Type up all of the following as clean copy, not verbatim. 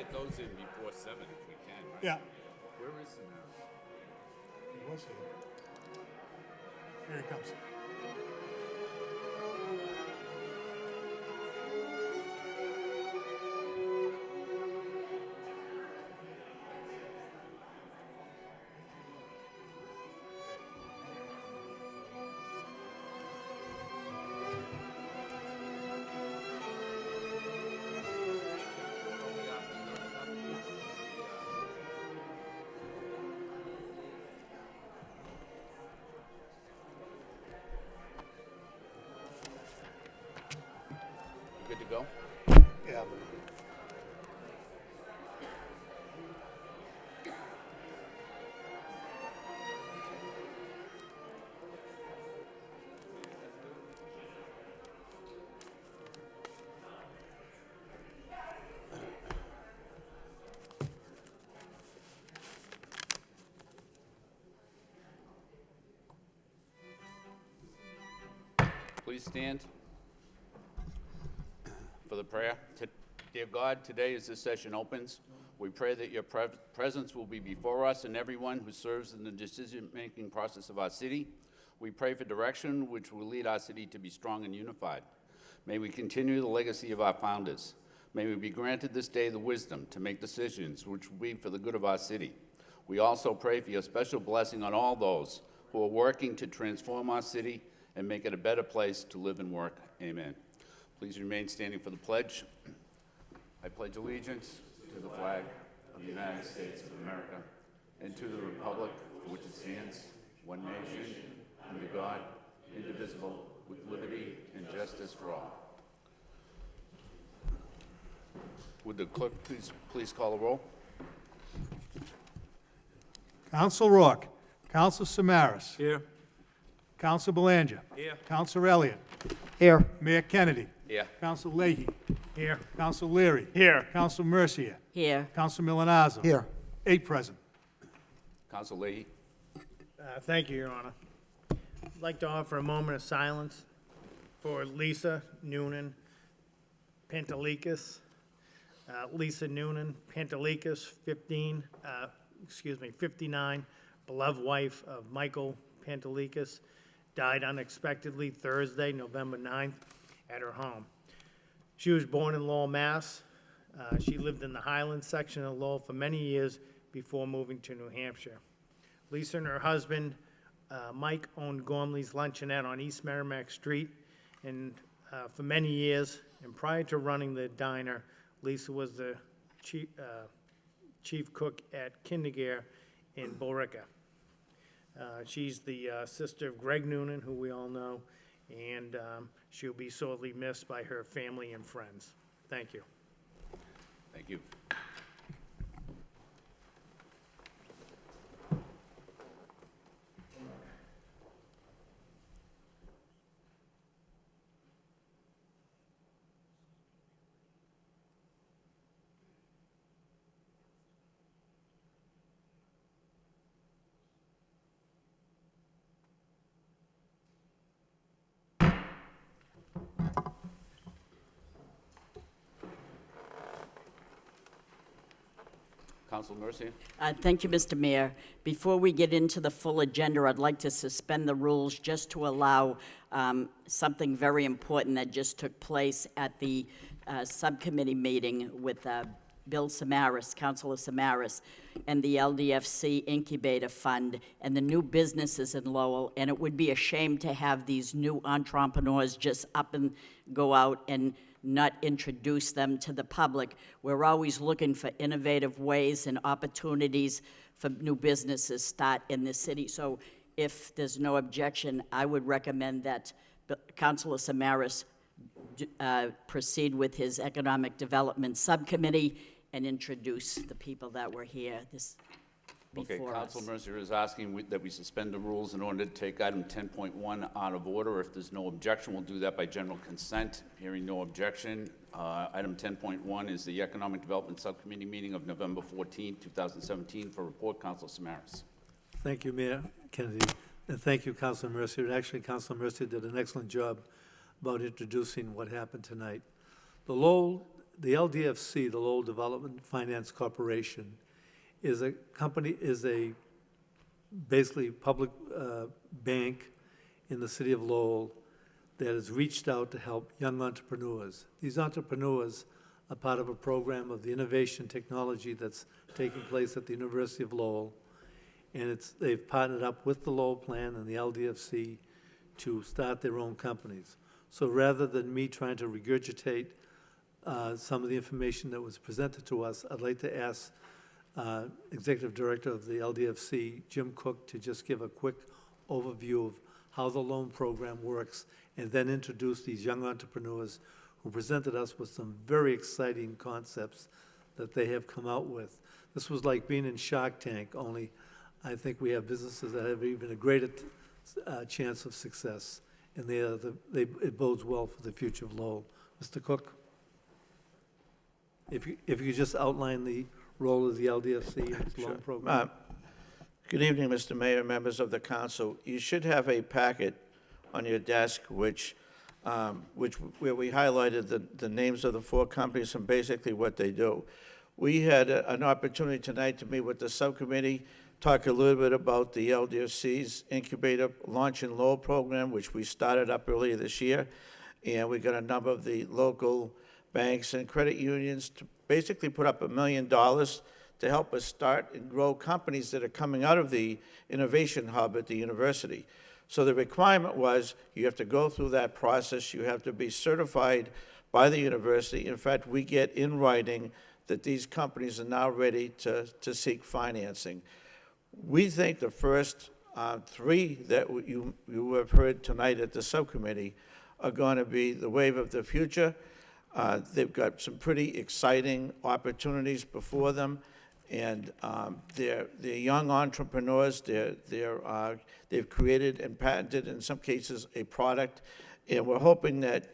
get those in before 7 if we can, right? Yeah. Where is Samaras? He was here. Here he comes. You good to go? Yeah. Please stand for the prayer. Dear God, today as this session opens, we pray that your presence will be before us and everyone who serves in the decision-making process of our city. We pray for direction which will lead our city to be strong and unified. May we continue the legacy of our founders. May we be granted this day the wisdom to make decisions which will be for the good of our city. We also pray for your special blessing on all those who are working to transform our city and make it a better place to live and work. Amen. Please remain standing for the pledge. I pledge allegiance to the flag of the United States of America and to the republic for which it stands, one nation, under God, indivisible, with liberty and justice for all. Would the clerk please call the roll? Counsel Rourke. Counsel Samaras. Here. Counsel Belanger. Here. Counsel Elliott. Here. Mayor Kennedy. Here. Counsel Leahy. Here. Counsel Leary. Here. Counsel Mercier. Here. Counsel Milonazo. Here. 8 present. Counsel Leahy. Thank you, Your Honor. I'd like to offer a moment of silence for Lisa Noonan Pantelikas. Lisa Noonan Pantelikas, 59, beloved wife of Michael Pantelikas, died unexpectedly Thursday, November 9th, at her home. She was born in Lowell, Mass. She lived in the Highlands section of Lowell for many years before moving to New Hampshire. Lisa and her husband, Mike, owned Gormley's Luncheonette on East Merrimack Street and for many years. And prior to running the diner, Lisa was the chief cook at Kindergare in Billerica. She's the sister of Greg Noonan, who we all know, and she'll be sorely missed by her family and friends. Thank you. Thank you. Counsel Mercier. Thank you, Mr. Mayor. Before we get into the full agenda, I'd like to suspend the rules just to allow something very important that just took place at the subcommittee meeting with Bill Samaras, Councilor Samaras, and the LDFC Incubator Fund and the new businesses in Lowell. And it would be a shame to have these new entrepreneurs just up and go out and not introduce them to the public. We're always looking for innovative ways and opportunities for new businesses start in the city. So if there's no objection, I would recommend that Councilor Samaras proceed with his Economic Development Subcommittee and introduce the people that were here before us. Council Mercier is asking that we suspend the rules in order to take item 10.1 out of order. If there's no objection, we'll do that by general consent. Hearing no objection, item 10.1 is the Economic Development Subcommittee meeting of November 14, 2017. For report, Councilor Samaras. Thank you, Mayor Kennedy, and thank you, Councilor Mercier. And actually, Councilor Mercier did an excellent job about introducing what happened tonight. The Lowell the LDFC, the Lowell Development Finance Corporation, is a company, is a basically public bank in the city of Lowell that has reached out to help young entrepreneurs. These entrepreneurs are part of a program of the innovation technology that's taking place at the University of Lowell. And they've partnered up with the Lowell Plan and the LDFC to start their own companies. So rather than me trying to regurgitate some of the information that was presented to us, I'd like to ask Executive Director of the LDFC, Jim Cook, to just give a quick overview of how the loan program works, and then introduce these young entrepreneurs who presented us with some very exciting concepts that they have come out with. This was like being in Shark Tank, only I think we have businesses that have even a greater chance of success, and it bodes well for the future of Lowell. Mr. Cook, if you could just outline the role of the LDFC in its loan program. Good evening, Mr. Mayor, members of the council. You should have a packet on your desk where we highlighted the names of the 4 companies and basically what they do. We had an opportunity tonight to meet with the subcommittee, talk a little bit about the LDFC's Incubator Launch and Lowell program, which we started up earlier this year. And we got a number of the local banks and credit unions to basically put up $1 million to help us start and grow companies that are coming out of the innovation hub at the university. So the requirement was you have to go through that process. You have to be certified by the university. In fact, we get in writing that these companies are now ready to seek financing. We think the first 3 that you have heard tonight at the subcommittee are going to be the wave of the future. They've got some pretty exciting opportunities before them, and they're young entrepreneurs. They've created and patented, in some cases, a product, and we're hoping that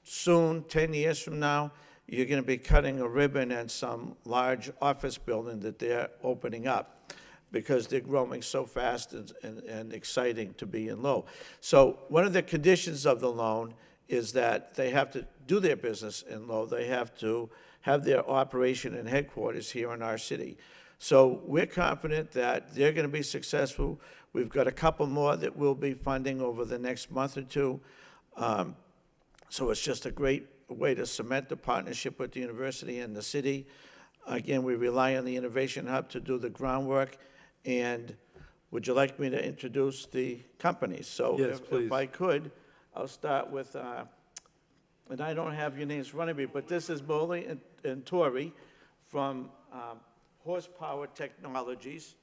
soon, 10 years from now, you're going to be cutting a ribbon at some large office building that they're opening up, because they're growing so fast and exciting to be in Lowell. So one of the conditions of the loan is that they have to do their business in Lowell. They have to have their operation and headquarters here in our city. So we're confident that they're going to be successful. We've got a couple more that we'll be funding over the next month or 2. So it's just a great way to cement the partnership with the university and the city. Again, we rely on the Innovation Hub to do the groundwork. And would you like me to introduce the companies? So Yes, please. if I could, I'll start with, and I don't have your names in front of me, but this is Bowley and Torrey from Horsepower Technologies.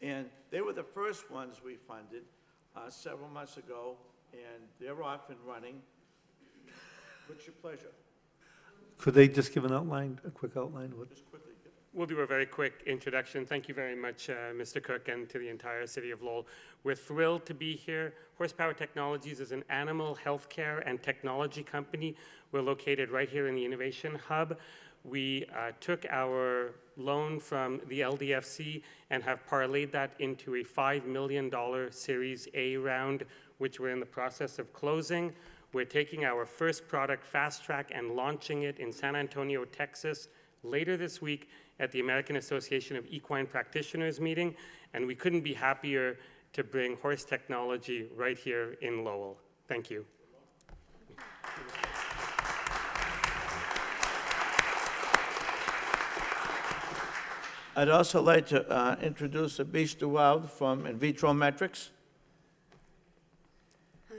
And they were the first ones we funded several months ago, and they're off and running. What's your pleasure? Could they just give an outline, a quick outline? Just quickly. We'll do a very quick introduction. Thank you very much, Mr. Cook, and to the entire city of Lowell. We're thrilled to be here. Horsepower Technologies is an animal healthcare and technology company. We're located right here in the Innovation Hub. We took our loan from the LDFC and have parlayed that into a $5 million Series A round, which we're in the process of closing. We're taking our first product, Fast Track, and launching it in San Antonio, Texas, later this week at the American Association of Equine Practitioners meeting, and we couldn't be happier to bring horse technology right here in Lowell. Thank you. I'd also like to introduce Abish Dewald from In Vitro Metrics.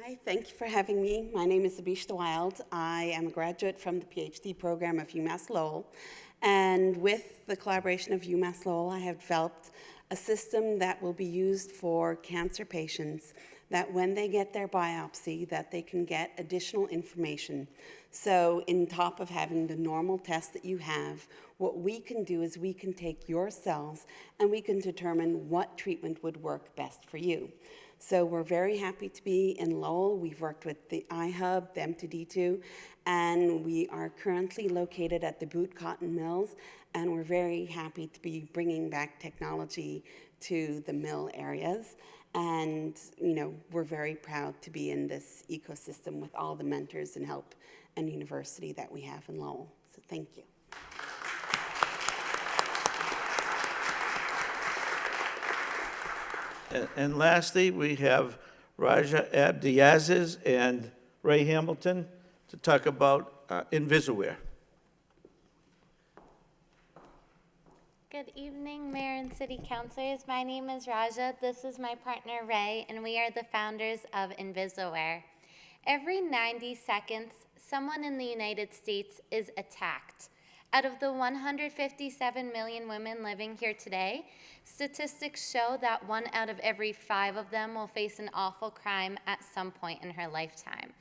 Hi, thank you for having me. My name is Abish Wild. I am a graduate from the PhD program of UMass Lowell. And with the collaboration of UMass Lowell, I have developed a system that will be used for cancer patients, that when they get their biopsy, that they can get additional information. So in top of having the normal test that you have, what we can do is we can take your cells and we can determine what treatment would work best for you. So we're very happy to be in Lowell. We've worked with the iHub, the M2D2, and we are currently located at the Boot Cotton Mills, and we're very happy to be bringing back technology to the mill areas. And, you know, we're very proud to be in this ecosystem with all the mentors and help and university that we have in Lowell. So thank you. And lastly, we have Raja Abdiaziz and Ray Hamilton to talk about Invisaware. Good evening, Mayor and City Councilors. My name is Raja. This is my partner, Ray, and we are the founders of Invisaware. Every 90 seconds, someone in the United States is attacked. Out of the 157 million women living here today, statistics show that 1 out of every 5 of them will face an awful crime at some point in her lifetime.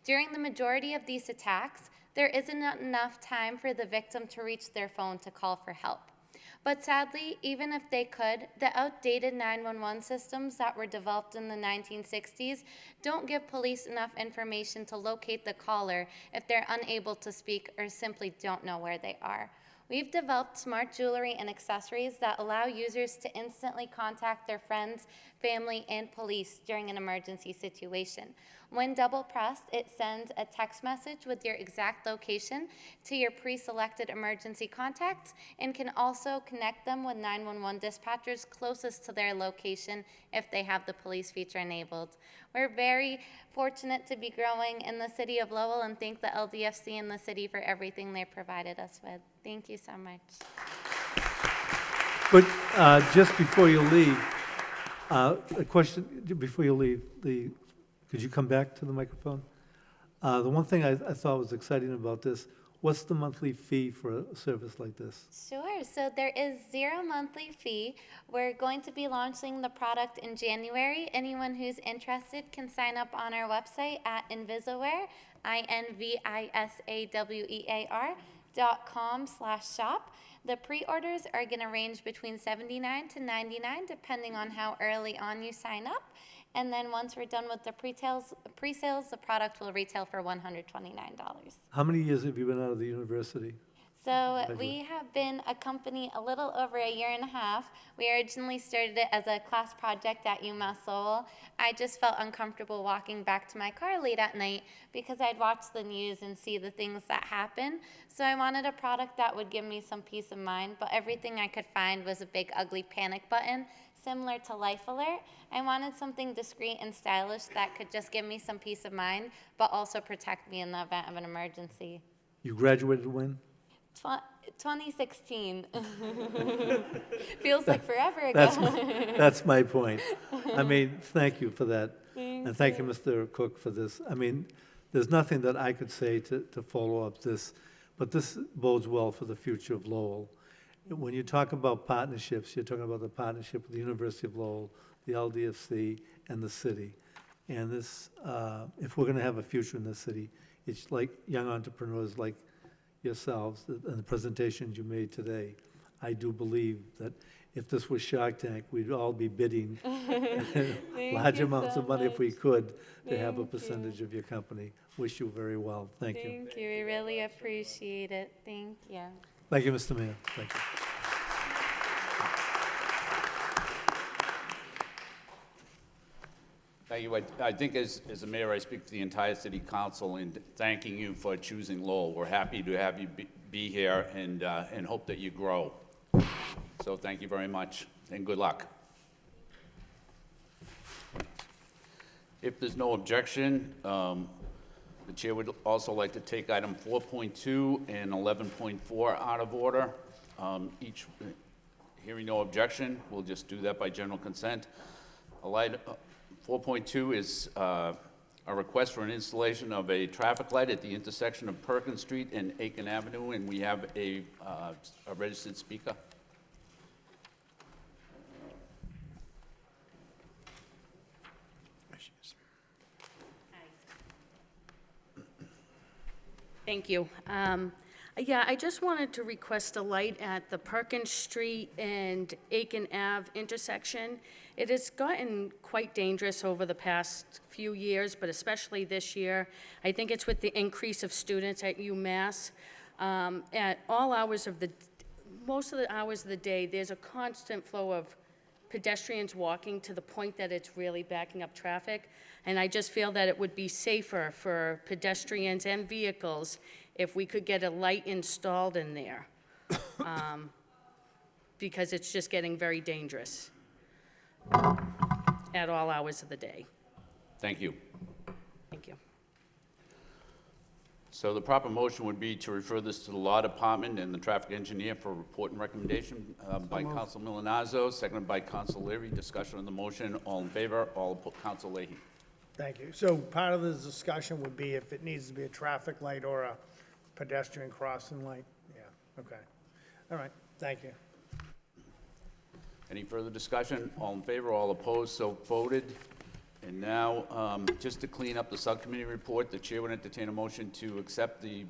During the majority of these attacks, there isn't enough time for the victim to reach their phone to call for help. But sadly, even if they could, the outdated 911 systems that were developed in the 1960s don't give police enough information to locate the caller if they're unable to speak or simply don't know where they are. We've developed smart jewelry and accessories that allow users to instantly contact their friends, family, and police during an emergency situation. When double pressed, it sends a text message with your exact location to your pre-selected emergency contacts and can also connect them with 911 dispatchers closest to their location if they have the police feature enabled. We're very fortunate to be growing in the city of Lowell and thank the LDFC and the city for everything they provided us with. Thank you so much. But just before you leave, a question, before you leave, could you come back to the microphone? The one thing I thought was exciting about this, what's the monthly fee for a service like this? Sure, so there is 0 monthly fee. We're going to be launching the product in January. Anyone who's interested can sign up on our website at Invisaware, INVISAWEAR.com/shop. The pre-orders are going to range between $79 to $99 depending on how early on you sign up. And then once we're done with the pre-sales, the product will retail for $129. How many years have you been out of the university? So we have been a company a little over a year and a half. We originally started it as a class project at UMass Lowell. I just felt uncomfortable walking back to my car late at night because I'd watch the news and see the things that happen. So I wanted a product that would give me some peace of mind, but everything I could find was a big ugly panic button, similar to Life Alert. I wanted something discreet and stylish that could just give me some peace of mind, but also protect me in the event of an emergency. You graduated when? 2016. Feels like forever ago. That's my point. I mean, thank you for that. And thank you, Mr. Cook, for this. I mean, there's nothing that I could say to follow up this, but this bodes well for the future of Lowell. When you talk about partnerships, you're talking about the partnership with the University of Lowell, the LDFC, and the city. And this, if we're going to have a future in this city, it's like young entrepreneurs like yourselves and the presentations you made today. I do believe that if this was Shark Tank, we'd all be bidding large amounts of money if we could to have a percentage of your company. Wish you very well. Thank you. Thank you. We really appreciate it. Thank you. Thank you, Mr. Mayor. Thank you. Thank you. I think as the mayor, I speak for the entire city council in thanking you for choosing Lowell. We're happy to have you be here and hope that you grow. So thank you very much and good luck. If there's no objection, the chair would also like to take item 4.2 and 11.4 out of order. Hearing no objection, we'll just do that by general consent. 4.2 is a request for an installation of a traffic light at the intersection of Perkins Street and Aiken Avenue, and we have a registered speaker. Thank you. Yeah, I just wanted to request a light at the Perkins Street and Aiken Ave intersection. It has gotten quite dangerous over the past few years, but especially this year. I think it's with the increase of students at UMass. At all hours of most of the hours of the day, there's a constant flow of pedestrians walking to the point that it's really backing up traffic. And I just feel that it would be safer for pedestrians and vehicles if we could get a light installed in there, because it's just getting very dangerous at all hours of the day. Thank you. Thank you. So the proper motion would be to refer this to the Law Department and the Traffic Engineer for report and recommendation by Counsel Milonazo, seconded by Counsel Leary. Discussion on the motion. All in favor? Counsel Leahy. Thank you. So part of this discussion would be if it needs to be a traffic light or a pedestrian crossing light. Yeah, okay. All right, thank you. Any further discussion? All in favor? All opposed? So voted. And now, just to clean up the subcommittee report, the chair would entertain a motion to accept the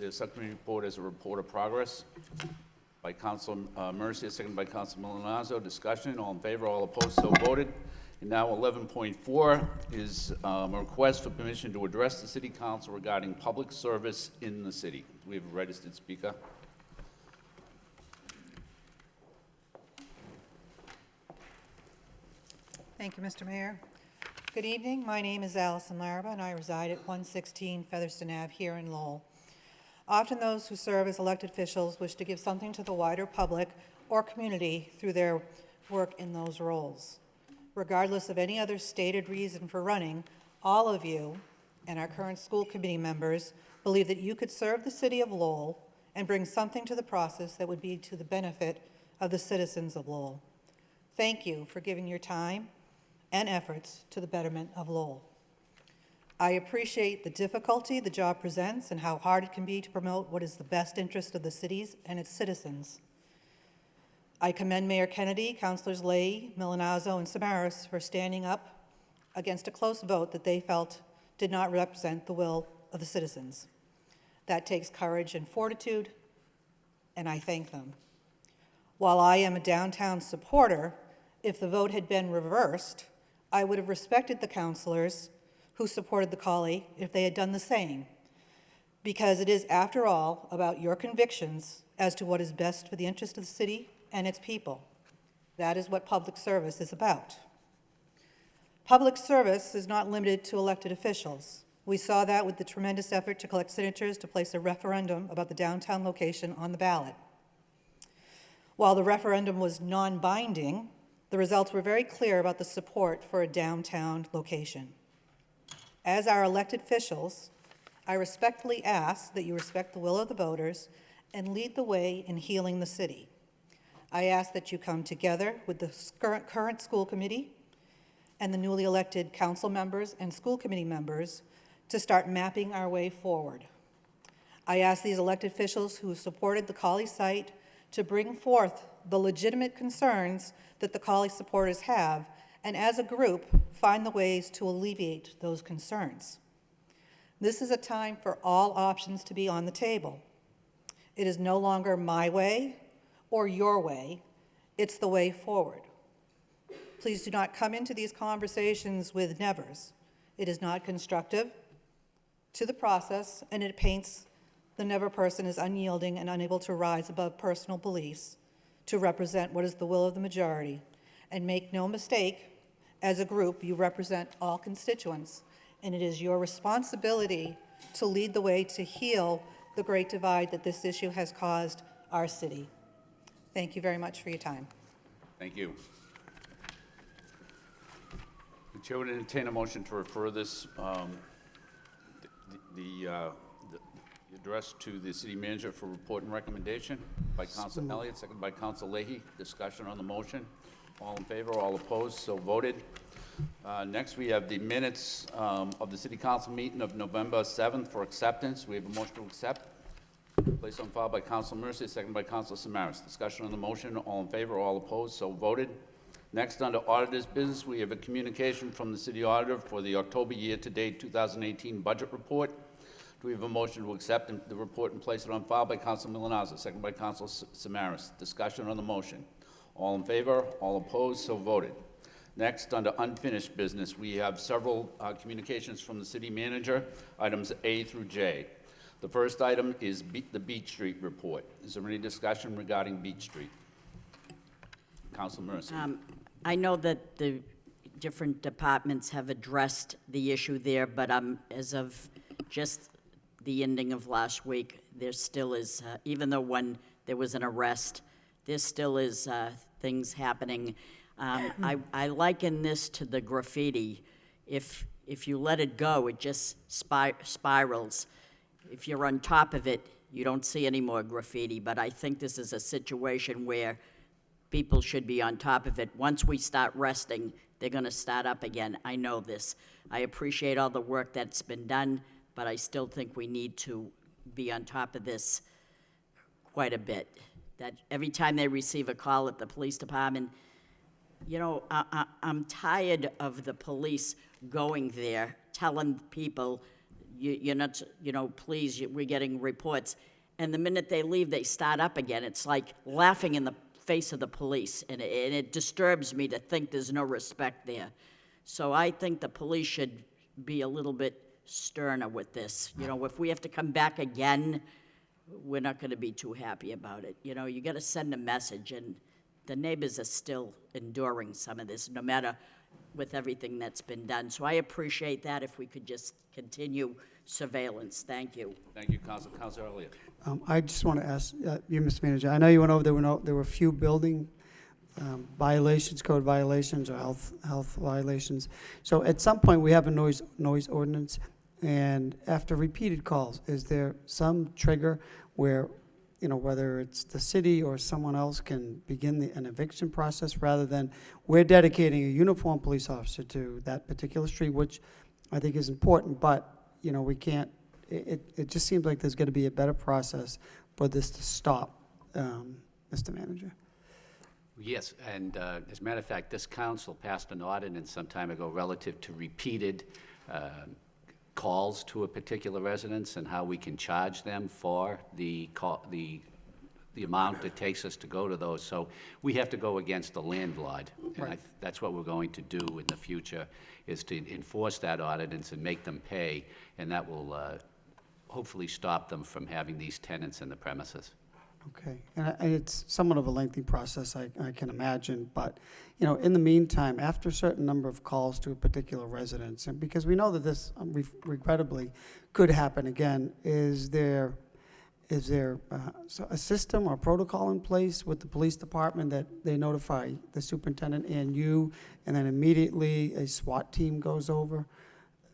subcommittee report as a report of progress by Counsel Mercia, seconded by Counsel Milonazo. Discussion, all in favor, all opposed, so voted. And now 11.4 is a request for permission to address the city council regarding public service in the city. Do we have a registered speaker? Thank you, Mr. Mayor. Good evening. My name is Allison Laraba, and I reside at 116 Featherston Ave here in Lowell. Often those who serve as elected officials wish to give something to the wider public or community through their work in those roles. Regardless of any other stated reason for running, all of you and our current school committee members believe that you could serve the city of Lowell and bring something to the process that would be to the benefit of the citizens of Lowell. Thank you for giving your time and efforts to the betterment of Lowell. I appreciate the difficulty the job presents and how hard it can be to promote what is the best interest of the cities and its citizens. I commend Mayor Kennedy, Councilors Leahy, Milonazo, and Samaras for standing up against a close vote that they felt did not represent the will of the citizens. That takes courage and fortitude, and I thank them. While I am a downtown supporter, if the vote had been reversed, I would have respected the councilors who supported the collie if they had done the same, because it is, after all, about your convictions as to what is best for the interest of the city and its people. That is what public service is about. Public service is not limited to elected officials. We saw that with the tremendous effort to collect signatures to place a referendum about the downtown location on the ballot. While the referendum was non-binding, the results were very clear about the support for a downtown location. As our elected officials, I respectfully ask that you respect the will of the voters and lead the way in healing the city. I ask that you come together with the current school committee and the newly elected council members and school committee members to start mapping our way forward. I ask these elected officials who supported the Colley site to bring forth the legitimate concerns that the Colley supporters have, and as a group, find the ways to alleviate those concerns. This is a time for all options to be on the table. It is no longer my way or your way, it's the way forward. Please do not come into these conversations with nevers. It is not constructive to the process, and it paints the never person as unyielding and unable to rise above personal beliefs to represent what is the will of the majority. And make no mistake, as a group, you represent all constituents, and it is your responsibility to lead the way to heal the great divide that this issue has caused our city. Thank you very much for your time. Thank you. The chair would entertain a motion to refer this, the address to the city manager for report and recommendation by Counsel Elliott, seconded by Counsel Leahy. Discussion on the motion. All in favor, all opposed, so voted. Next, we have the minutes of the city council meeting of November 7th for acceptance. We have a motion to accept. Placed on file by Counsel Mercia, seconded by Counsel Samaras. Discussion on the motion. All in favor, all opposed, so voted. Next, under auditor's business, we have a communication from the city auditor for the October year-to-date 2018 budget report. Do we have a motion to accept the report and place it on file by Counsel Milonazo, seconded by Counsel Samaras? Discussion on the motion. All in favor, all opposed, so voted. Next, under unfinished business, we have several communications from the city manager, items A through J. The first item is the Beach Street report. Is there any discussion regarding Beach Street? Counsel Mercia. I know that the different departments have addressed the issue there, but as of just the ending of last week, there still is, even though when there was an arrest, there still is things happening. I liken this to the graffiti. If you let it go, it just spirals. If you're on top of it, you don't see any more graffiti. But I think this is a situation where people should be on top of it. Once we start resting, they're going to start up again. I know this. I appreciate all the work that's been done, but I still think we need to be on top of this quite a bit. That every time they receive a call at the police department, you know, I'm tired of the police going there, telling people, you're not, you know, please, we're getting reports. And the minute they leave, they start up again. It's like laughing in the face of the police, and it disturbs me to think there's no respect there. So I think the police should be a little bit sterner with this. You know, if we have to come back again, we're not going to be too happy about it. You know, you got to send a message, and the neighbors are still enduring some of this, no matter with everything that's been done. So I appreciate that if we could just continue surveillance. Thank you. Thank you, Council. Councilor Elliott. I just want to ask you, Mr. Manager, I know you went over, there were a few building violations, code violations, or health violations. So at some point, we have a noise ordinance, and after repeated calls, is there some trigger where, you know, whether it's the city or someone else can begin an eviction process, rather than we're dedicating a uniformed police officer to that particular street, which I think is important, but, you know, we can't, it just seems like there's got to be a better process for this to stop, Mr. Manager. Yes, and as a matter of fact, this council passed an ordinance some time ago relative to repeated calls to a particular residence and how we can charge them for the amount it takes us to go to those. So we have to go against the landlord. And that's what we're going to do in the future, is to enforce that ordinance and make them pay, and that will hopefully stop them from having these tenants in the premises. Okay, and it's somewhat of a lengthy process, I can imagine, but, you know, in the meantime, after a certain number of calls to a particular residence, and because we know that this regrettably could happen again, is there a system or protocol in place with the police department that they notify the superintendent and you, and then immediately a SWAT team goes over,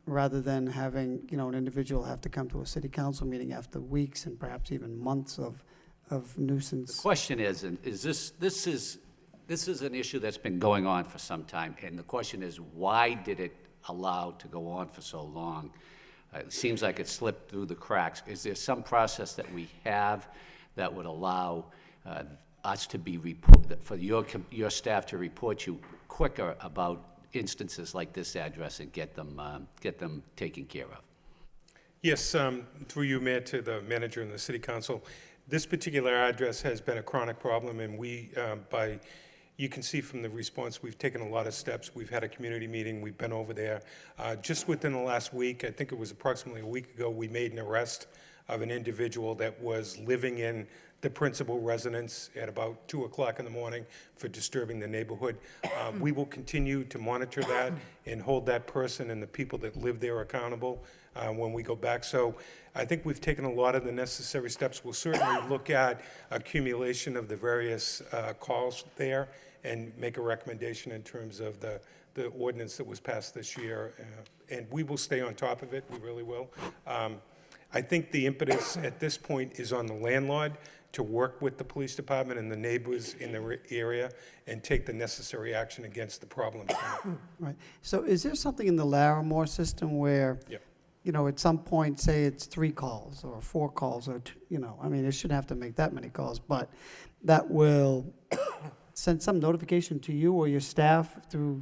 rather than having, you know, an individual have to come to a city council meeting after weeks and perhaps even months of nuisance? The question is this is an issue that's been going on for some time, and the question is, why did it allow to go on for so long? It seems like it slipped through the cracks. Is there some process that we have that would allow us to be for your staff to report you quicker about instances like this address and get them taken care of? Yes, through you, Mayor, to the manager and the city council. This particular address has been a chronic problem, and you can see from the response, we've taken a lot of steps. We've had a community meeting. We've been over there. Just within the last week, I think it was approximately a week ago, we made an arrest of an individual that was living in the principal residence at about 2 o'clock in the morning for disturbing the neighborhood. We will continue to monitor that and hold that person and the people that live there accountable when we go back. So I think we've taken a lot of the necessary steps. We'll certainly look at accumulation of the various calls there and make a recommendation in terms of the ordinance that was passed this year. And we will stay on top of it. We really will. I think the impetus at this point is on the landlord to work with the police department and the neighbors in the area and take the necessary action against the problem. Right. So is there something in the Larimore system where, Yep. you know, at some point, say it's 3 calls or 4 calls, or, you know, I mean, it shouldn't have to make that many calls, but that will send some notification to you or your staff through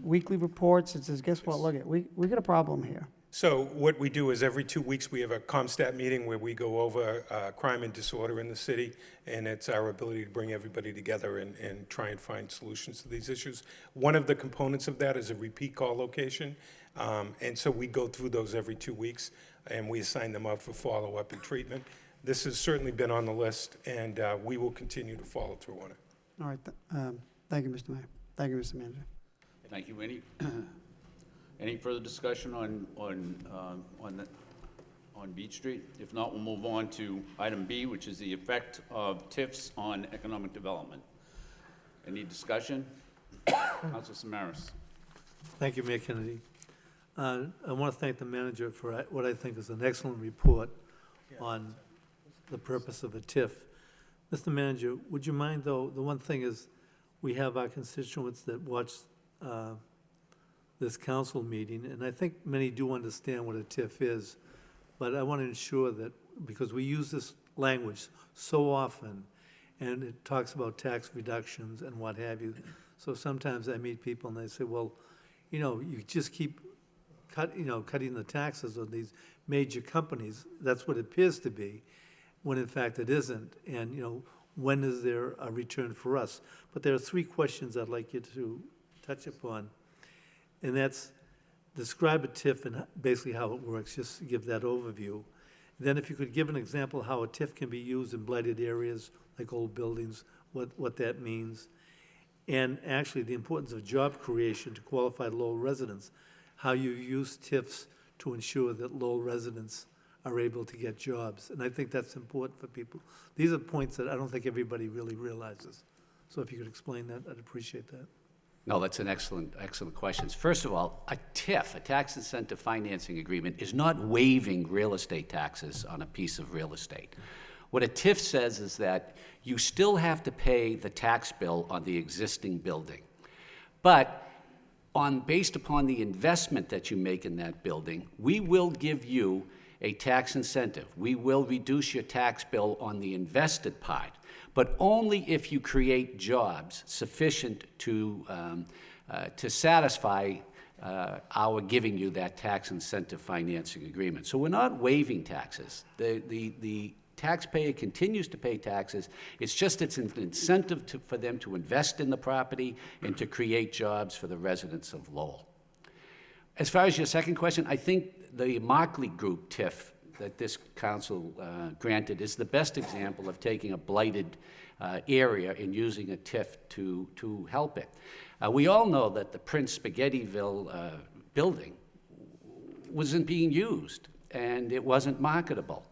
weekly reports? It says, guess what, look, we got a problem here. So what we do is every 2 weeks, we have a ComStat meeting where we go over crime and disorder in the city, and it's our ability to bring everybody together and try and find solutions to these issues. One of the components of that is a repeat call location, and so we go through those every 2 weeks, and we assign them out for follow-up and treatment. This has certainly been on the list, and we will continue to follow through on it. All right, thank you, Mr. Mayor. Thank you, Mr. Manager. Thank you. Any further discussion on on Beach Street? If not, we'll move on to item B, which is the effect of TIFs on economic development. Any discussion? Council Samaras. Thank you, Mayor Kennedy. I want to thank the manager for what I think is an excellent report on the purpose of a TIF. Mr. Manager, would you mind, though, the one thing is, we have our constituents that watch this council meeting, and I think many do understand what a TIF is, but I want to ensure that, because we use this language so often, and it talks about tax reductions and what have you, so sometimes I meet people and they say, well, you just keep cutting the taxes on these major companies. That's what it appears to be, when in fact it isn't. And, when is there a return for us? But there are 3 questions I'd like you to touch upon. And that's, describe a TIF and basically how it works, just to give that overview. Then if you could give an example how a TIF can be used in blighted areas, like old buildings, what that means. And actually the importance of job creation to qualified Lowell residents, how you use TIFs to ensure that Lowell residents are able to get jobs. And I think that's important for people. These are points that I don't think everybody really realizes. So if you could explain that, I'd appreciate that. No, that's an excellent question. First of all, a TIF, a tax incentive financing agreement, is not waiving real estate taxes on a piece of real estate. What a TIF says is that you still have to pay the tax bill on the existing building. But based upon the investment that you make in that building, we will give you a tax incentive. We will reduce your tax bill on the invested part, but only if you create jobs sufficient to satisfy our giving you that tax incentive financing agreement. So we're not waiving taxes. The taxpayer continues to pay taxes. It's an incentive for them to invest in the property and to create jobs for the residents of Lowell. As far as your second question, I think the Markley Group TIF that this council granted is the best example of taking a blighted area and using a TIF to help it. We all know that the Prince Spaghettiville building wasn't being used and it wasn't marketable.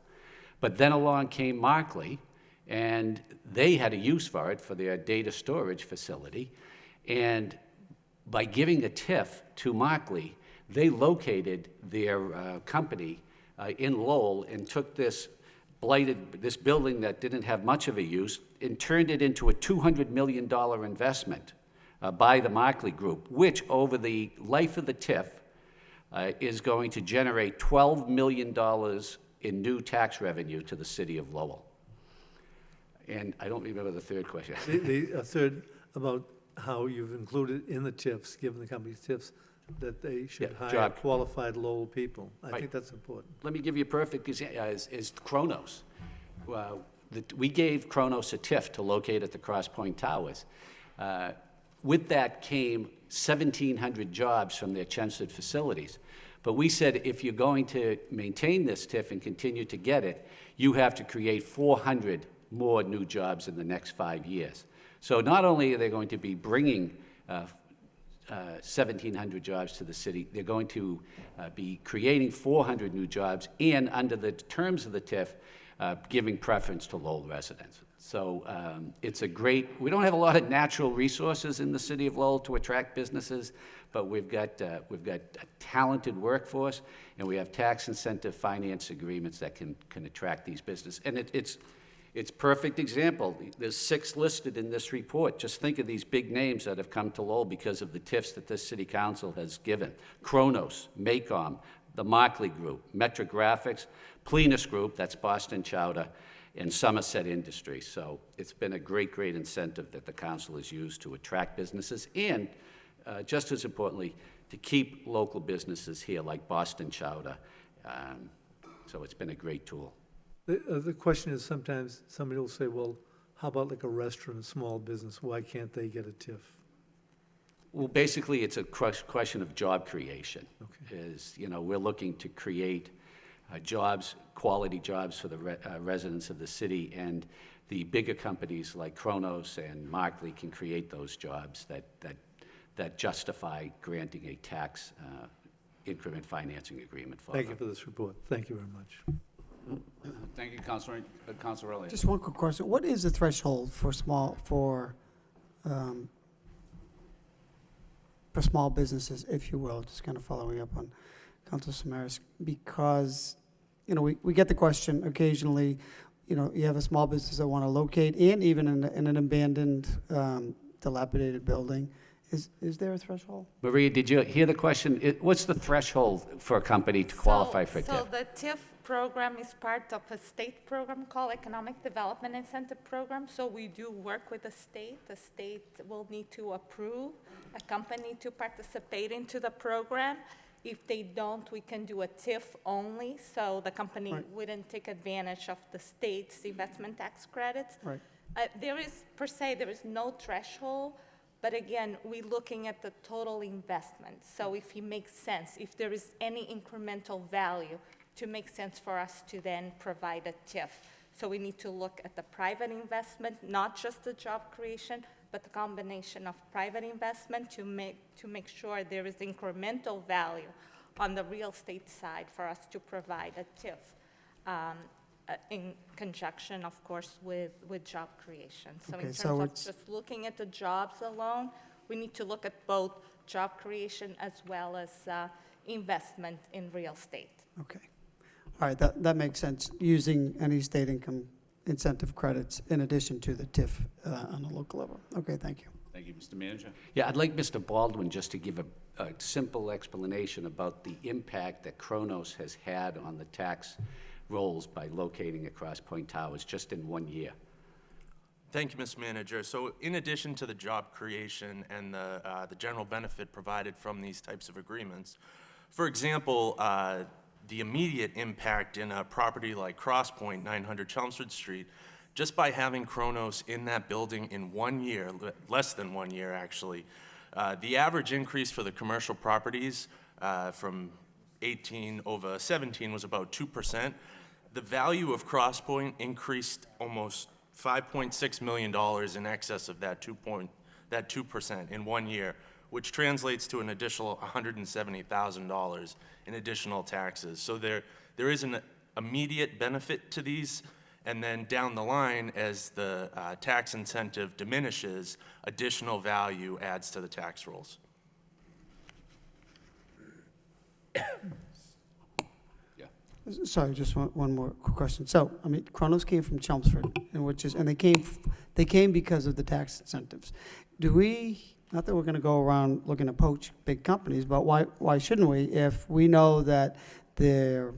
But then along came Markley, and they had a use for it for their data storage facility. And by giving a TIF to Markley, they located their company in Lowell and took this building that didn't have much of a use and turned it into a $200 million investment by the Markley Group, which over the life of the TIF is going to generate $12 million in new tax revenue to the city of Lowell. And I don't remember the third question. The third, about how you've included in the TIFs, given the company's TIFs, that they should hire qualified Lowell people. I think that's important. Let me give you a perfect example, is Kronos. We gave Kronos a TIF to locate at the Cross Point Towers. With that came 1,700 jobs from their Chelmsford facilities. But we said, if you're going to maintain this TIF and continue to get it, you have to create 400 more new jobs in the next 5 years. So not only are they going to be bringing 1,700 jobs to the city, they're going to be creating 400 new jobs, and under the terms of the TIF, giving preference to Lowell residents. So it's a great, we don't have a lot of natural resources in the city of Lowell to attract businesses, but we've got a talented workforce, and we have tax incentive finance agreements that can attract these businesses. And it's perfect example. There's 6 listed in this report. Just think of these big names that have come to Lowell because of the TIFs that this city council has given. Kronos, Maycom, the Markley Group, Metrographics, Plenus Group, that's Boston Chowder, and Somerset Industries. So it's been a great, great incentive that the council has used to attract businesses and, just as importantly, to keep local businesses here like Boston Chowder. So it's been a great tool. The question is, sometimes somebody will say, well, how about like a restaurant, a small business? Why can't they get a TIF? Well, basically, it's a question of job creation. Okay. We're looking to create jobs, quality jobs for the residents of the city, and the bigger companies like Kronos and Markley can create those jobs that justify granting a tax increment financing agreement for Thank you them. for this report. Thank you very much. Thank you, Councilor Elliott. Just one quick question. What is the threshold for small businesses, if you will, just kind of following up on Councilor Samaras? Because, we get the question occasionally, you have a small business that want to locate, and even in an abandoned, dilapidated building. Is there a threshold? Maria, did you hear the question? What's the threshold for a company to qualify for TIF? So the TIF program is part of a state program called Economic Development Incentive Program. So we do work with the state. The state will need to approve a company to participate into the program. If they don't, we can do a TIF only, so the company wouldn't take advantage of the state's investment tax credits. Right. There is no threshold, but again, we're looking at the total investment. So if it makes sense, if there is any incremental value to make sense for us to then provide a TIF. So we need to look at the private investment, not just the job creation, but the combination of private investment to make sure there is incremental value on the real estate side for us to provide a TIF. In conjunction, of course, with job creation. So Okay, in so terms of it's- just looking at the jobs alone, we need to look at both job creation as well as investment in real estate. Okay. All right, that makes sense, using any state income incentive credits in addition to the TIF on a local level. Okay, thank you. Thank you, Mr. Manager. Yeah, I'd like Mr. Baldwin just to give a simple explanation about the impact that Kronos has had on the tax rolls by locating at Cross Point Towers just in 1 year. Thank you, Mr. Manager. So in addition to the job creation and the general benefit provided from these types of agreements, for example, the immediate impact in a property like Cross Point, 900 Chelmsford Street, just by having Kronos in that building in 1 year, less than 1 year actually, the average increase for the commercial properties from 18 over 17 was about 2%. The value of Cross Point increased almost $5.6 million in excess of that 2% in 1 year, which translates to an additional $170,000 in additional taxes. So there is an immediate benefit to these, and then down the line, as the tax incentive diminishes, additional value adds to the tax rolls. Sorry, just one more quick question. So, Kronos came from Chelmsford, and they came because of the tax incentives. Do we, not that we're gonna go around looking to poach big companies, but why shouldn't we, if we know that the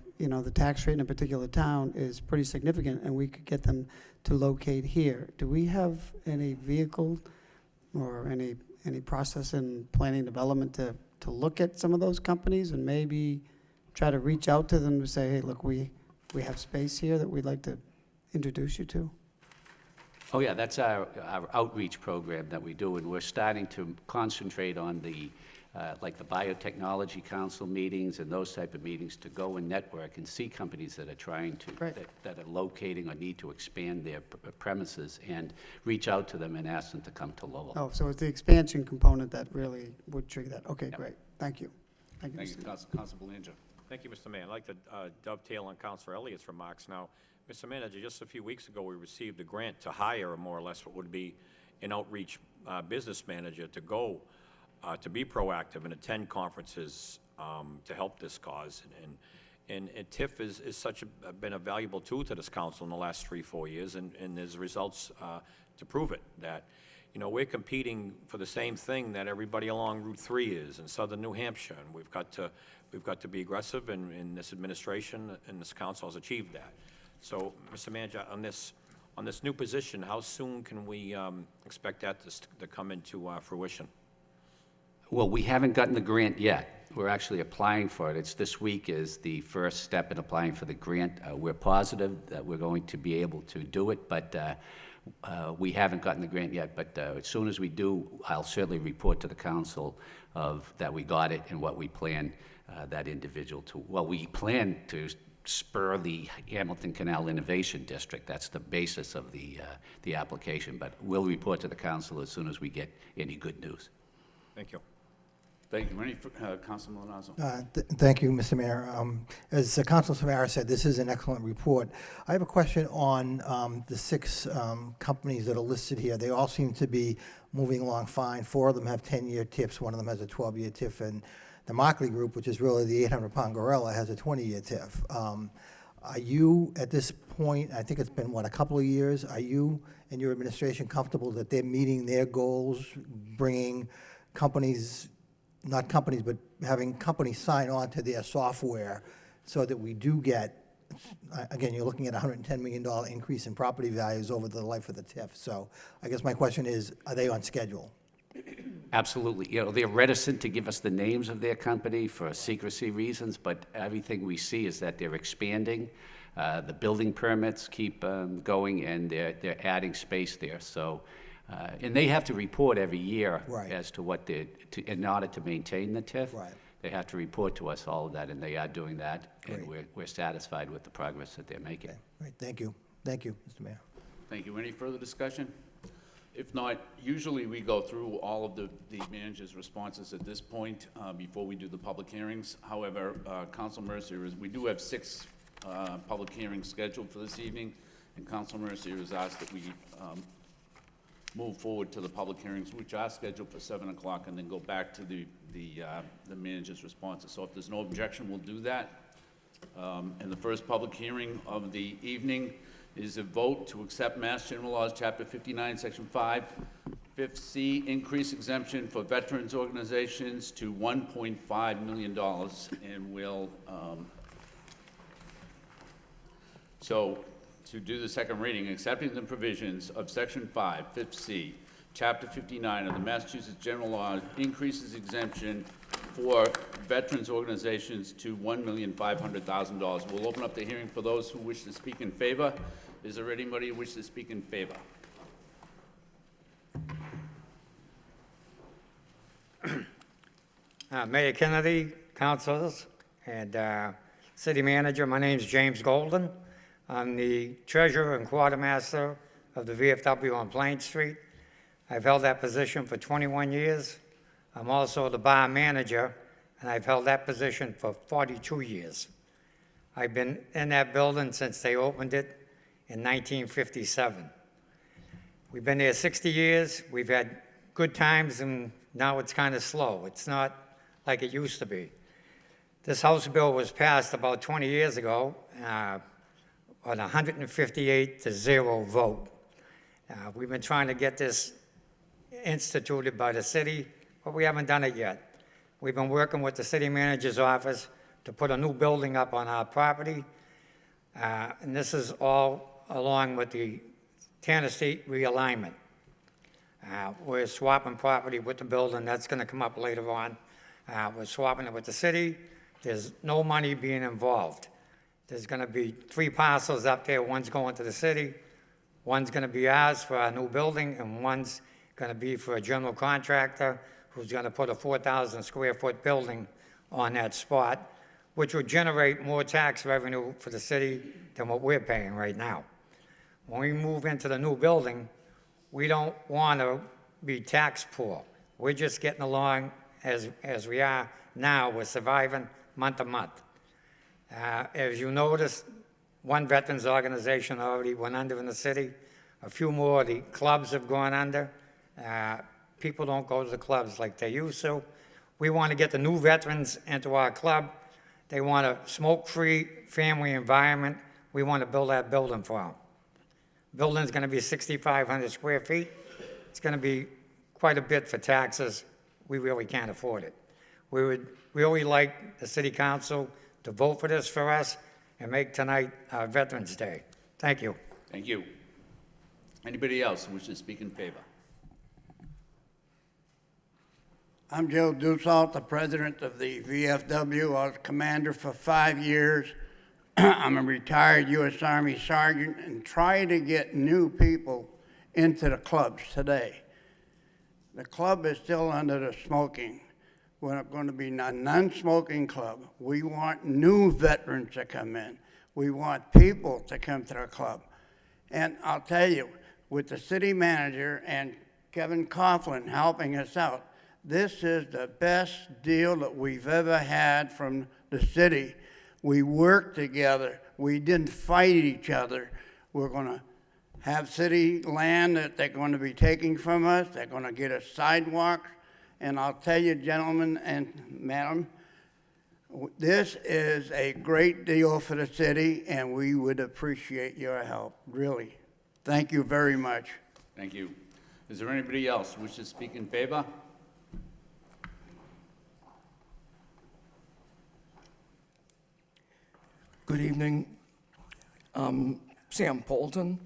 tax rate in a particular town is pretty significant and we could get them to locate here? Do we have any vehicle or any process in planning development to look at some of those companies and maybe try to reach out to them to say, hey, look, we have space here that we'd like to introduce you to? Oh, yeah, that's our outreach program that we do, and we're starting to concentrate on the, like the Biotechnology Council meetings and those type of meetings, to go and network and see companies that are trying to, that are locating or need to expand their premises, and reach out to them and ask them to come to Lowell. Oh, so it's the expansion component that really would trigger that. Okay, great. Thank you. Thank you, Council Belanger. Thank you, Mr. Mayor. I'd like to dovetail on Councilor Elliott's remarks now. Mr. Manager, just a few weeks ago, we received a grant to hire more or less what would be an outreach business manager to go to be proactive and attend conferences to help this cause. And TIF is been a valuable tool to this council in the last 3-4 years, and there's results to prove it, that we're competing for the same thing that everybody along Route 3 is in southern New Hampshire, and we've got to be aggressive, and this administration and this council has achieved that. So, Mr. Manager, on this new position, how soon can we expect that to come into fruition? Well, we haven't gotten the grant yet. We're actually applying for it. It's this week is the first step in applying for the grant. We're positive that we're going to be able to do it, but we haven't gotten the grant yet. But as soon as we do, I'll certainly report to the council that we got it and what we plan that individual to. Well, we plan to spur the Hamilton Canal Innovation District. That's the basis of the application. But we'll report to the council as soon as we get any good news. Thank you. Thank you. Councilman Milazzo. Thank you, Mr. Mayor. As Councilor Savara said, this is an excellent report. I have a question on the 6 companies that are listed here. They all seem to be moving along fine. 4 of them have 10-year TIFs. One of them has a 12-year TIF. And the Mockley Group, which is really the 800-pound gorilla, has a 20-year TIF. Are you, at this point, I think it's been, a couple of years, are you and your administration comfortable that they're meeting their goals, bringing companies, not companies, but having companies sign on to their software so that we do get, again, you're looking at a $110 million increase in property values over the life of the TIF. So I guess my question is, are they on schedule? Absolutely. They're reticent to give us the names of their company for secrecy reasons, but everything we see is that they're expanding. The building permits keep going, and they're adding space there. So, and they have to report every year as to what in order to maintain the TIF. Right. They have to report to us all of that, and they are doing that. Great. And we're satisfied with the progress that they're making. Okay. Right. Thank you. Thank you, Mr. Mayor. Thank you. Any further discussion? If not, usually we go through all of the manager's responses at this point before we do the public hearings. However, Council Mercier, we do have 6 public hearings scheduled for this evening, and Council Mercier has asked that we move forward to the public hearings, which are scheduled for 7 o'clock, and then go back to the manager's responses. So if there's no objection, we'll do that. And the first public hearing of the evening is a vote to accept Mass General Laws, Chapter 59, Section 5, 5th C, increase exemption for veterans organizations to $1.5 million, and we'll, so to do the second reading, accepting the provisions of Section 5, 5th C, Chapter 59 of the Massachusetts General Law, increases exemption for veterans organizations to $1,500,000. We'll open up the hearing for those who wish to speak in favor. Is there anybody who wishes to speak in favor? Mayor Kennedy, councilors, and city manager, my name is James Golden. I'm the treasurer and quartermaster of the VFW on Plain Street. I've held that position for 21 years. I'm also the bar manager, and I've held that position for 42 years. I've been in that building since they opened it in 1957. We've been there 60 years. We've had good times, and now it's kind of slow. It's not like it used to be. This House bill was passed about 20 years ago on a 158-0 vote. We've been trying to get this instituted by the city, but we haven't done it yet. We've been working with the city manager's office to put a new building up on our property, and this is all along with the Tanner Street realignment. We're swapping property with the building. That's going to come up later on. We're swapping it with the city. There's no money being involved. There's going to be 3 parcels up there. One's going to the city, one's going to be ours for our new building, and one's going to be for a general contractor who's going to put a 4,000 square foot building on that spot, which would generate more tax revenue for the city than what we're paying right now. When we move into the new building, we don't want to be tax poor. We're just getting along as we are now. We're surviving month to month. As you notice, one veterans organization already went under in the city. A few more of the clubs have gone under. People don't go to the clubs like they used to. We want to get the new veterans into our club. They want a smoke-free family environment. We want to build that building for them. Building's going to be 6,500 square feet. It's going to be quite a bit for taxes. We really can't afford it. We would really like the city council to vote for this for us and make tonight Veterans Day. Thank you. Thank you. Anybody else who wishes to speak in favor? I'm Joe Dussault, the president of the VFW. I was commander for 5 years. I'm a retired U.S. Army sergeant and try to get new people into the clubs today. The club is still under the smoking. We're going to be a non-smoking club. We want new veterans to come in. We want people to come to the club. And I'll tell you, with the city manager and Kevin Coughlin helping us out, This is the best deal that we've ever had from the city. We worked together. We didn't fight each other. We're going to have city land that they're going to be taking from us. They're going to get us sidewalks. And I'll tell you, gentlemen and madam, this is a great deal for the city, and we would appreciate your help, really. Thank you very much. Thank you. Is there anybody else who wishes to speak in favor? Good evening. I'm Sam Polton,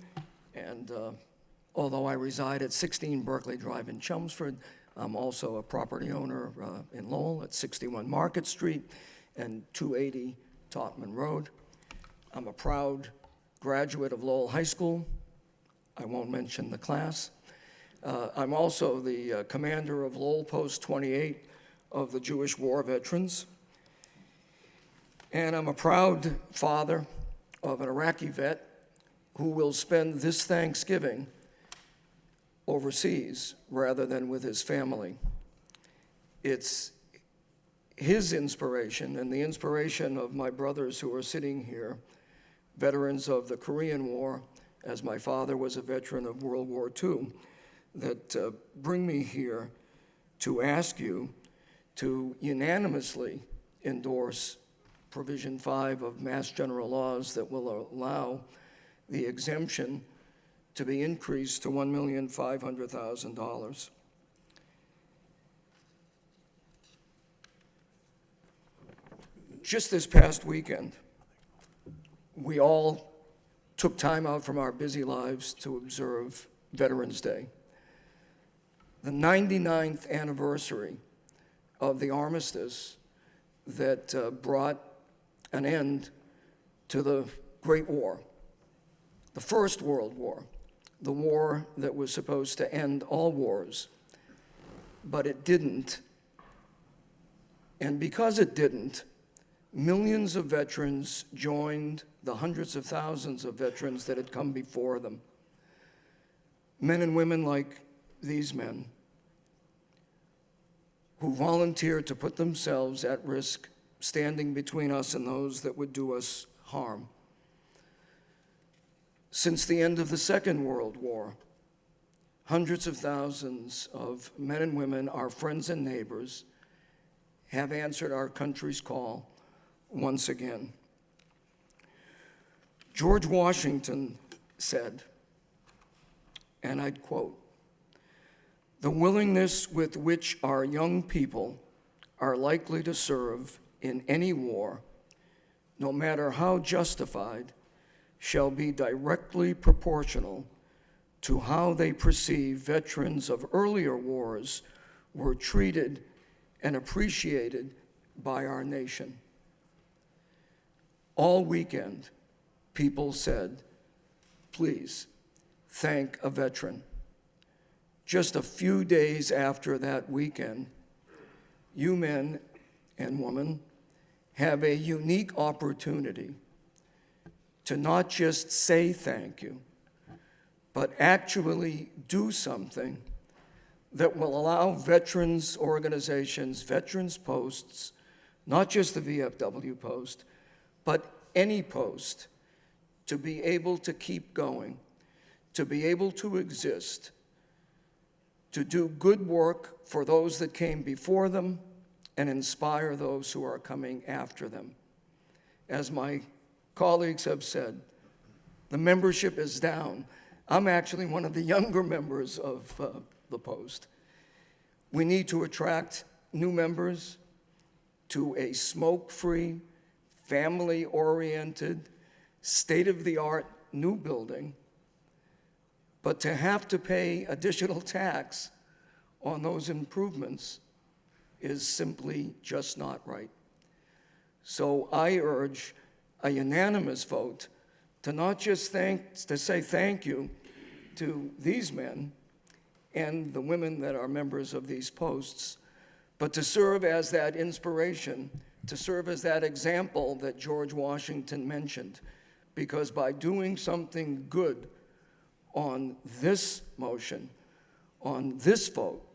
and although I reside at 16 Berkeley Drive in Chelmsford, I'm also a property owner in Lowell at 61 Market Street and 280 Totman Road. I'm a proud graduate of Lowell High School. I won't mention the class. I'm also the commander of Lowell Post 28 of the Jewish War Veterans. And I'm a proud father of an Iraqi vet who will spend this Thanksgiving overseas rather than with his family. It's his inspiration and the inspiration of my brothers who are sitting here, veterans of the Korean War, as my father was a veteran of World War II, that bring me here to ask you to unanimously endorse Provision 5 of Mass General Laws that will allow the exemption to be increased to $1,500,000. Just this past weekend, we all took time out from our busy lives to observe Veterans Day, the 99th anniversary of the armistice that brought an end to the Great War, the First World War, the war that was supposed to end all wars, but it didn't. And because it didn't, millions of veterans joined the hundreds of thousands of veterans that had come before them. Men and women like these men who volunteered to put themselves at risk, standing between us and those that would do us harm. Since the end of the Second World War, hundreds of thousands of men and women, our friends and neighbors, have answered our country's call once again. George Washington said, and I'd quote, "The willingness with which our young people are likely to serve in any war, no matter how justified, shall be directly proportional to how they perceive veterans of earlier wars were treated and appreciated by our nation." All weekend, people said, "Please thank a veteran." Just a few days after that weekend, you men and women have a unique opportunity to not just say thank you, but actually do something that will allow veterans organizations, veterans posts, not just the VFW post, but any post, to be able to keep going, to be able to exist, to do good work for those that came before them and inspire those who are coming after them. As my colleagues have said, the membership is down. I'm actually one of the younger members of the Post. We need to attract new members to a smoke-free, family-oriented, state-of-the-art new building, but to have to pay additional tax on those improvements is simply just not right. So I urge a unanimous vote to not just say thank you to these men and the women that are members of these posts, but to serve as that inspiration, to serve as that example that George Washington mentioned, because by doing something good on this motion, on this vote,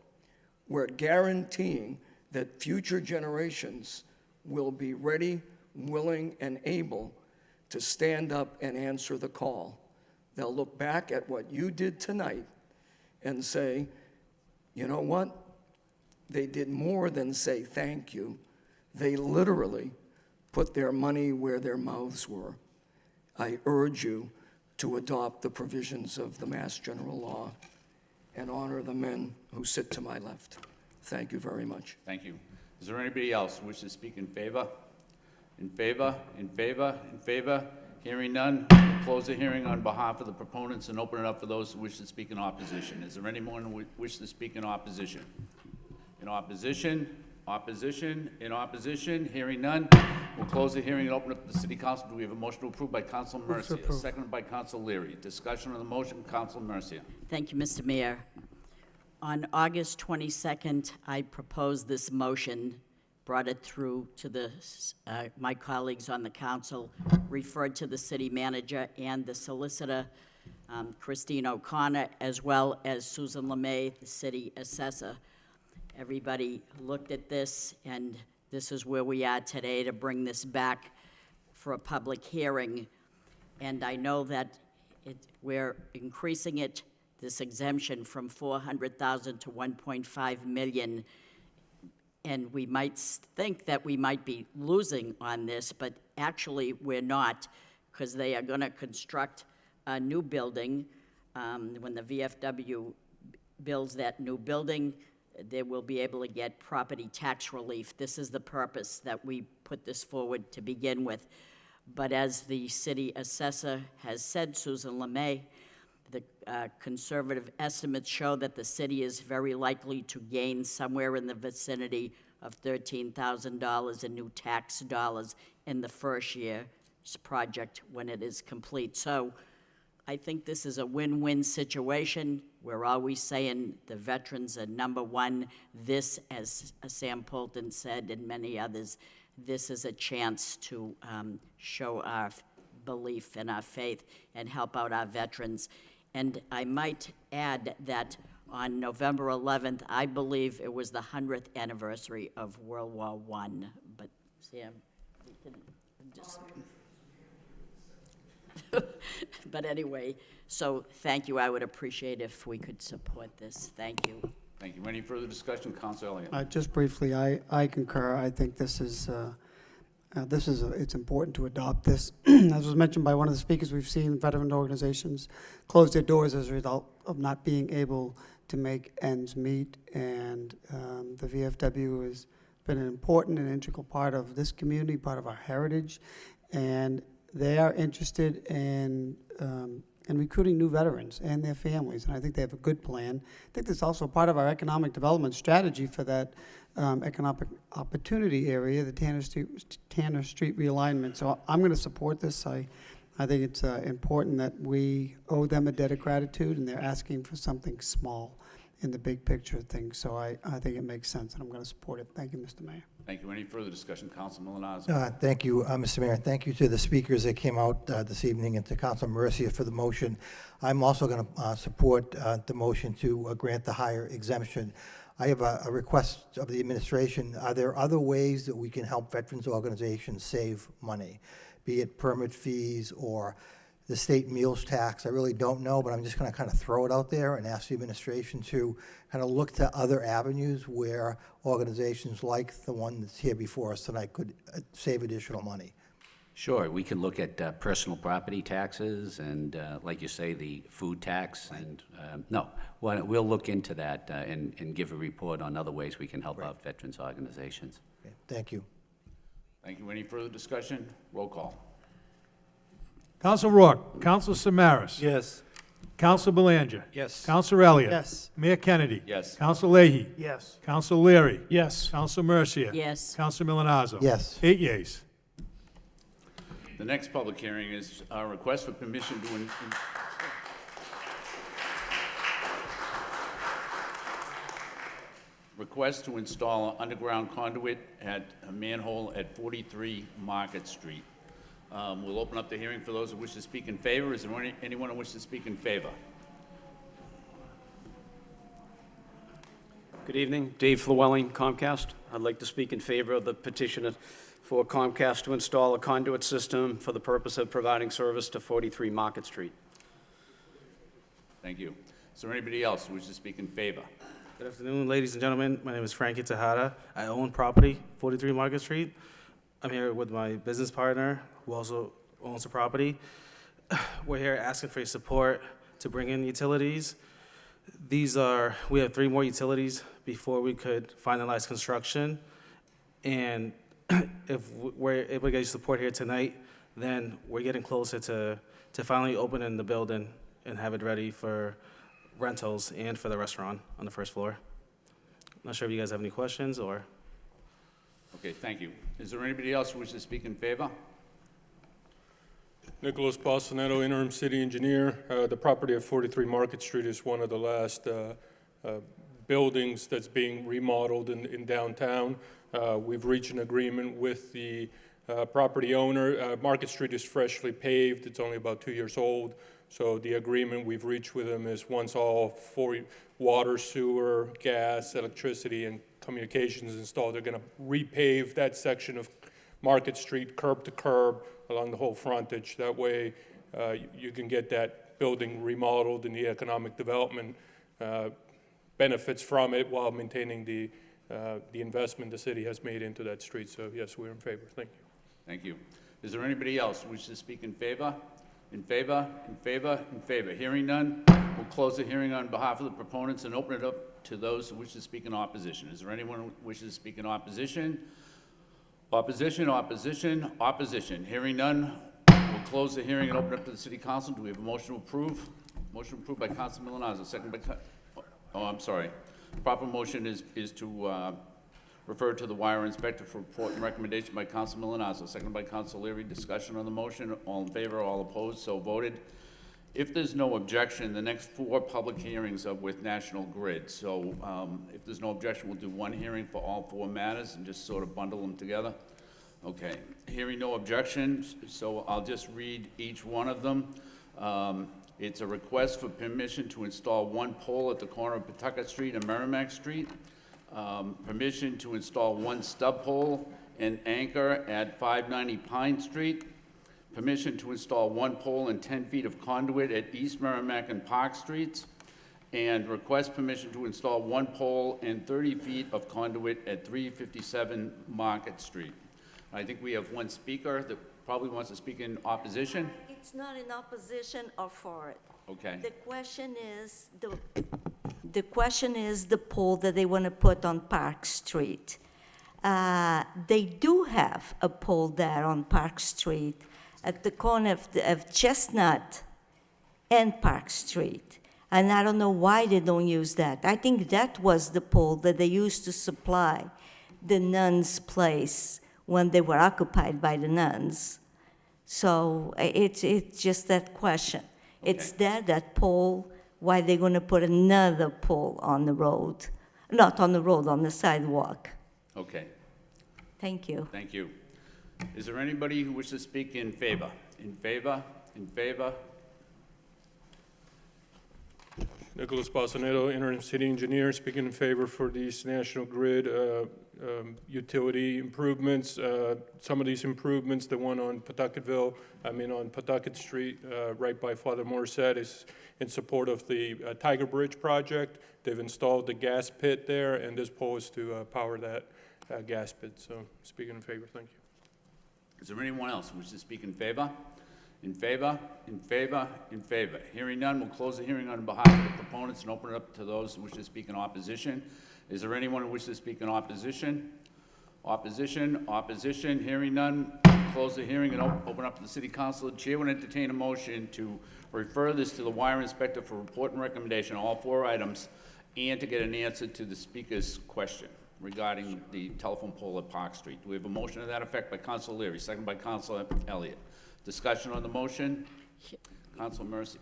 We're guaranteeing that future generations will be ready, willing, and able to stand up and answer the call. They'll look back at what you did tonight and say, you know what? They did more than say thank you. They literally put their money where their mouths were. I urge you to adopt the provisions of the Mass General Law and honor the men who sit to my left. Thank you very much. Thank you. Is there anybody else who wishes to speak in favor? In favor, in favor, in favor? Hearing none, we'll close the hearing on behalf of the proponents and open it up for those who wish to speak in opposition. Is there anyone who wish to speak in opposition? In opposition, opposition, in opposition? Hearing none, we'll close the hearing and open up to the City Council. Do we have a motion to approve by Council Mercia, seconded by Council Leary? Discussion on the motion, Council Mercia. Thank you, Mr. Mayor. On August 22nd, I proposed this motion, brought it through to my colleagues on the council, referred to the city manager and the solicitor, Christine O'Connor, as well as Susan LeMay, the city assessor. Everybody looked at this, and this is where we are today to bring this back for a public hearing. And I know that we're increasing it, this exemption, from $400,000 to $1.5 million. And we might think that we might be losing on this, but actually we're not, because they are going to construct a new building. When the VFW builds that new building, they will be able to get property tax relief. This is the purpose that we put this forward to begin with. But as the city assessor has said, Susan LeMay, the conservative estimates show that the city is very likely to gain somewhere in the vicinity of $13,000 in new tax dollars in the first year's project when it is complete. So I think this is a win-win situation. We're always saying the veterans are number one. This, as Sam Polton said, and many others, this is a chance to show our belief and our faith and help out our veterans. And I might add that on November 11th, I believe it was the 100th anniversary of World War I. But Sam, we can just... But anyway, so thank you. I would appreciate if we could support this. Thank you. Thank you. Any further discussion, Council Elliott? Just briefly, I concur. I think this is it's important to adopt this. As was mentioned by one of the speakers, we've seen veteran organizations close their doors as a result of not being able to make ends meet, and the VFW has been an important and integral part of this community, part of our heritage, and they are interested in recruiting new veterans and their families, and I think they have a good plan. I think that's also part of our economic development strategy for that economic opportunity area, the Tanner Street realignment. So I'm going to support this. I think it's important that we owe them a debt of gratitude, and they're asking for something small in the big picture of things. So I think it makes sense, and I'm going to support it. Thank you, Mr. Mayor. Thank you. Any further discussion, Councilman Milanazzo? Thank you, Mr. Mayor. Thank you to the speakers that came out this evening and to Council Mercia for the motion. I'm also going to support the motion to grant the higher exemption. I have a request of the administration. Are there other ways that we can help veterans organizations save money, be it permit fees or the state meals tax? I really don't know, but I'm just going to kind of throw it out there and ask the administration to kind of look to other avenues where organizations like the one that's here before us tonight could save additional money. Sure, we can look at personal property taxes and, like you say, the food tax. And we'll look into that and give a report on other ways we can help out veterans organizations. Okay, thank you. Thank you. Any further discussion? Roll call. Council Rourke. Council Samaras. Yes. Council Belanger. Yes. Council Elliott. Yes. Mayor Kennedy. Yes. Council Leahy. Yes. Council Leary. Yes. Council Mercia. Yes. Council Milanazzo. Yes. 8 yeas. The next public hearing is a request for permission to request to install an underground conduit at a manhole at 43 Market Street. We'll open up the hearing for those who wish to speak in favor. Is there anyone who wishes to speak in favor? Good evening, Dave Llewellyn, Comcast. I'd like to speak in favor of the petition for Comcast to install a conduit system for the purpose of providing service to 43 Market Street. Thank you. Is there anybody else who wishes to speak in favor? Good afternoon, ladies and gentlemen. My name is Frankie Tejada. I own property, 43 Market Street. I'm here with my business partner, who also owns the property. We're here asking for your support to bring in utilities. We have 3 more utilities before we could finalize construction. And if we're able to get your support here tonight, then we're getting closer to finally opening the building and have it ready for rentals and for the restaurant on the first floor. Not sure if you guys have any questions or... Okay, thank you. Is there anybody else who wishes to speak in favor? Nicholas Balsanetto, interim city engineer. The property at 43 Market Street is one of the last buildings that's being remodeled in downtown. We've reached an agreement with the property owner. Market Street is freshly paved. It's only about 2 years old. So the agreement we've reached with them is once all water, sewer, gas, electricity, and communications installed, they're going to repave that section of Market Street curb to curb along the whole frontage. That way you can get that building remodeled and the economic development benefits from it while maintaining the investment the city has made into that street. So yes, we're in favor. Thank you. Thank you. Is there anybody else who wishes to speak in favor? In favor, in favor, in favor. Hearing none, we'll close the hearing on behalf of the proponents and open it up to those who wish to speak in opposition. Is there anyone who wishes to speak in opposition? Opposition, opposition, opposition. Hearing none, we'll close the hearing and open it up to the City Council. Do we have a motion to approve? Motion approved by Council Milonazo, second by, oh, I'm sorry. Proper motion is to refer to the wire inspector for report and recommendation by Council Milonazo, second by Council Leary. Discussion on the motion. All in favor, all opposed, so voted. If there's no objection, the next 4 public hearings are with National Grid. So if there's no objection, we'll do 1 hearing for all 4 matters and just sort of bundle them together. Okay, hearing no objections, so I'll just read each one of them. It's a request for permission to install 1 pole at the corner of Pawtucket Street and Merrimack Street. Permission to install 1 stub pole and anchor at 590 Pine Street. Permission to install 1 pole and 10 feet of conduit at East Merrimack and Park Streets. And request permission to install 1 pole and 30 feet of conduit at 357 Market Street. I think we have 1 speaker that probably wants to speak in opposition. It's not in opposition or for it. Okay. The question is the pole that they want to put on Park Street. They do have a pole there on Park Street at the corner of Chestnut and Park Street. And I don't know why they don't use that. I think that was the pole that they used to supply the nuns' place when they were occupied by the nuns. So it's just that question. Okay. It's there, that pole, why they're going to put another pole on the road. Not on the road, on the sidewalk. Okay. Thank you. Thank you. Is there anybody who wishes to speak in favor? In favor? In favor? Nicholas Balsanetto, interim city engineer, speaking in favor for these National Grid utility improvements. Some of these improvements, the one on Pawtucket Street, right by Father Morissette, is in support of the Tiger Bridge project. They've installed the gas pit there, and this pole is to power that gas pit. So, speaking in favor, thank you. Is there anyone else who wishes to speak in favor? In favor? In favor? In favor? Hearing none, we'll close the hearing on behalf of the proponents and open it up to those who wish to speak in opposition. Is there anyone who wishes to speak in opposition? Opposition? Opposition? Hearing none, close the hearing and open up to the City Council. The Chair would entertain a motion to refer this to the wire inspector for report and recommendation, all 4 items, and to get an answer to the speaker's question regarding the telephone pole at Park Street. Do we have a motion to that effect by Council Leary, second by Council Elliott? Discussion on the motion? Council Mercia.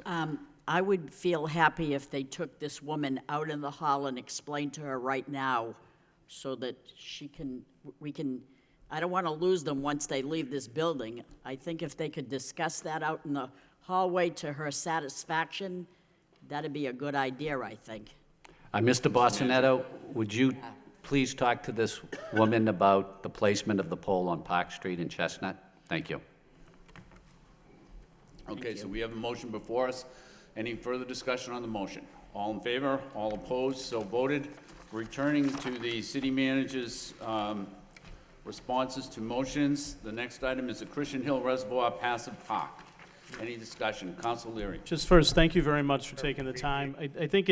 I would feel happy if they took this woman out in the hall and explained to her right now so that I don't want to lose them once they leave this building. I think if they could discuss that out in the hallway to her satisfaction, that'd be a good idea, I think. Mr. Bossinetto, would you please talk to this woman about the placement of the pole on Park Street in Chestnut? Thank you. Okay, so we have a motion before us. Any further discussion on the motion? All in favor, all opposed, so voted. Returning to the city manager's responses to motions, the next item is the Christian Hill Reservoir Passive Park. Any discussion? Council Leary. Just first, thank you very much for taking the time. I think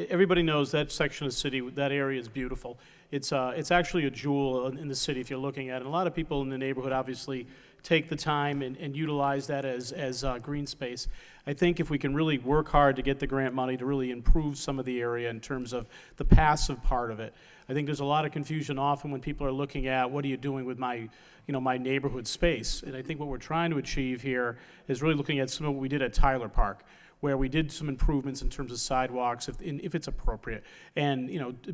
everybody knows that section of the city, that area is beautiful. It's actually a jewel in the city if you're looking at it. And a lot of people in the neighborhood obviously take the time and utilize that as green space. I think if we can really work hard to get the grant money to really improve some of the area in terms of the passive part of it. I think there's a lot of confusion often when people are looking at what are you doing with my neighborhood space. And I think what we're trying to achieve here is really looking at some of what we did at Tyler Park, where we did some improvements in terms of sidewalks, if it's appropriate, and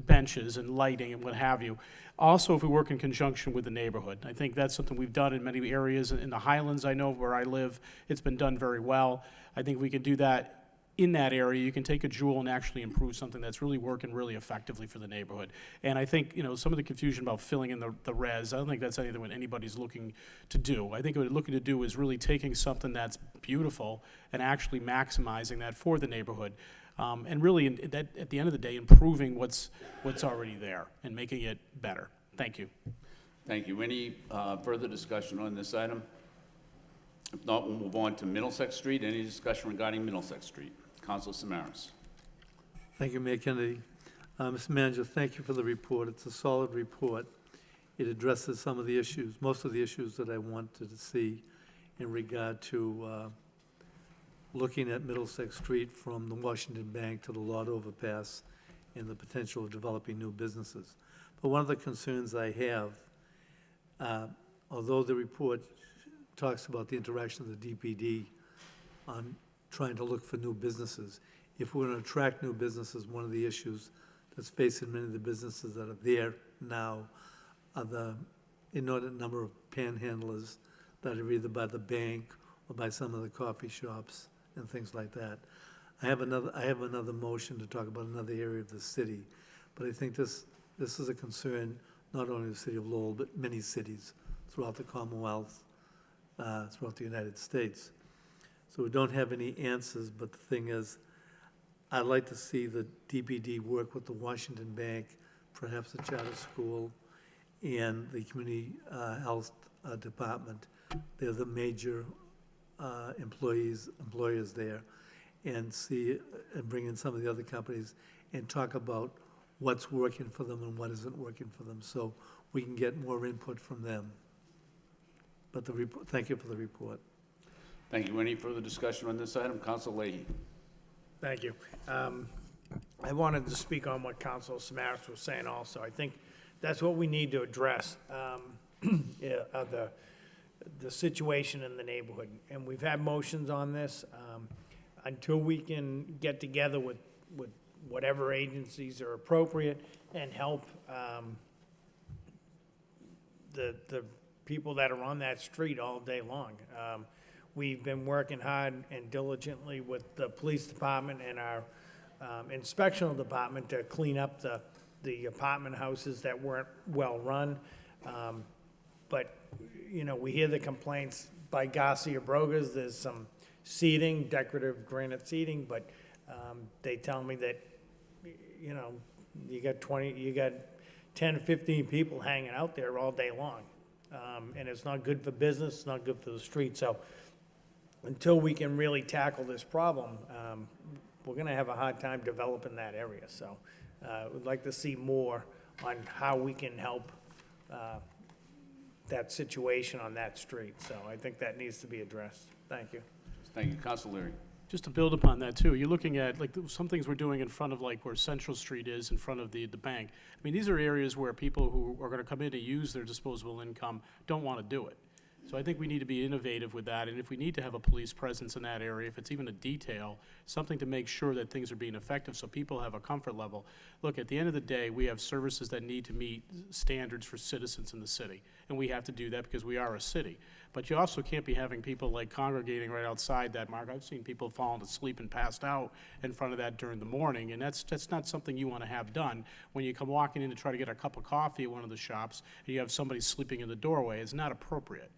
benches and lighting and what have you. Also, if we work in conjunction with the neighborhood. I think that's something we've done in many areas. In the Highlands, I know where I live, it's been done very well. I think we can do that in that area. You can take a jewel and actually improve something that's really working really effectively for the neighborhood. And I think, some of the confusion about filling in the res, I don't think that's anything what anybody's looking to do. I think what we're looking to do is really taking something that's beautiful and actually maximizing that for the neighborhood. And really, at the end of the day, improving what's already there and making it better. Thank you. Thank you. Any further discussion on this item? If not, we'll move on to Middlesex Street. Any discussion regarding Middlesex Street? Council Samaras. Thank you, Mayor Kennedy. Mr. Manager, thank you for the report. It's a solid report. It addresses some of the issues, most of the issues that I wanted to see in regard to looking at Middlesex Street from the Washington Bank to the Lord Overpass and the potential of developing new businesses. But one of the concerns I have, although the report talks about the interaction of the DPD on trying to look for new businesses, if we're going to attract new businesses, one of the issues that's facing many of the businesses that are there now are the inordinate number of panhandlers that are either by the bank or by some of the coffee shops and things like that. I have another motion to talk about another area of the city, but I think this is a concern not only of the city of Lowell, but many cities throughout the Commonwealth, throughout the United States. So we don't have any answers, but the thing is, I'd like to see the DPD work with the Washington Bank, perhaps the charter school, and the community health department. They're the major employers there, and bring in some of the other companies and talk about what's working for them and what isn't working for them, so we can get more input from them. But thank you for the report. Thank you. Any further discussion on this item? Council Leahy. Thank you. I wanted to speak on what Council Samaras was saying also. I think that's what we need to address, the situation in the neighborhood. And we've had motions on this. Until we can get together with whatever agencies are appropriate and help the people that are on that street all day long. We've been working hard and diligently with the police department and our inspectional department to clean up the apartment houses that weren't well-run. But, we hear the complaints by Garcia Brogas, there's some seating, decorative granite seating, but they tell me that, you got 10, 15 people hanging out there all day long. And it's not good for business, it's not good for the street. So until we can really tackle this problem, we're going to have a hard time developing that area. So we'd like to see more on how we can help that situation on that street. So I think that needs to be addressed. Thank you. Thank you. Council Leary. Just to build upon that too, you're looking at some things we're doing in front of where Central Street is in front of the bank. I mean, these are areas where people who are going to come in to use their disposable income don't want to do it. So I think we need to be innovative with that, and if we need to have a police presence in that area, if it's even a detail, something to make sure that things are being effective so people have a comfort level. Look, at the end of the day, we have services that need to meet standards for citizens in the city, and we have to do that because we are a city. But you also can't be having people like congregating right outside that mark. I've seen people falling asleep and passed out in front of that during the morning, and that's not something you want to have done. When you come walking in to try to get a cup of coffee at one of the shops, and you have somebody sleeping in the doorway, it's not appropriate.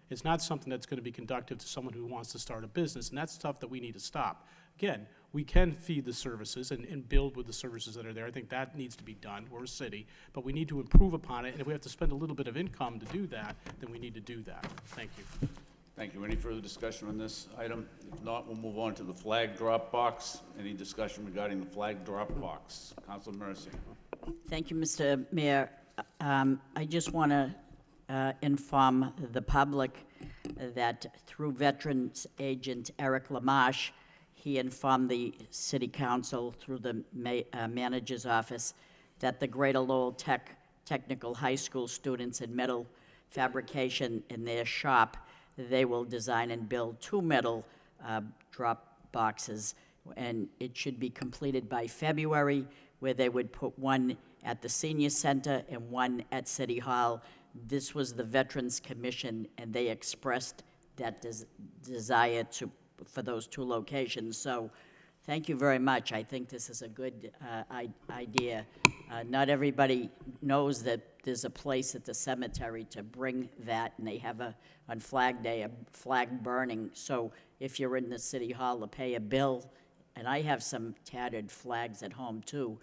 It's not something that's going to be conducive to someone who wants to start a business, and that's stuff that we need to stop. Again, we can feed the services and build with the services that are there. I think that needs to be done. We're a city, but we need to improve upon it, and if we have to spend a little bit of income to do that, then we need to do that. Thank you. Thank you. Any further discussion on this item? If not, we'll move on to the flag drop box. Any discussion regarding the flag drop box? Council Mercy. Thank you, Mr. Mayor. I just want to inform the public that through Veterans Agent Eric Lamache, he informed the City Council through the manager's office that the Greater Lowell Technical High School students in metal fabrication in their shop, they will design and build 2 metal drop boxes, and it should be completed by February, where they would put one at the Senior Center and one at City Hall. This was the Veterans Commission, and they expressed that desire for those 2 locations. So thank you very much. I think this is a good idea. Not everybody knows that there's a place at the cemetery to bring that, and they have on Flag Day, a flag burning. So if you're in the City Hall to pay a bill, and I have some tattered flags at home too,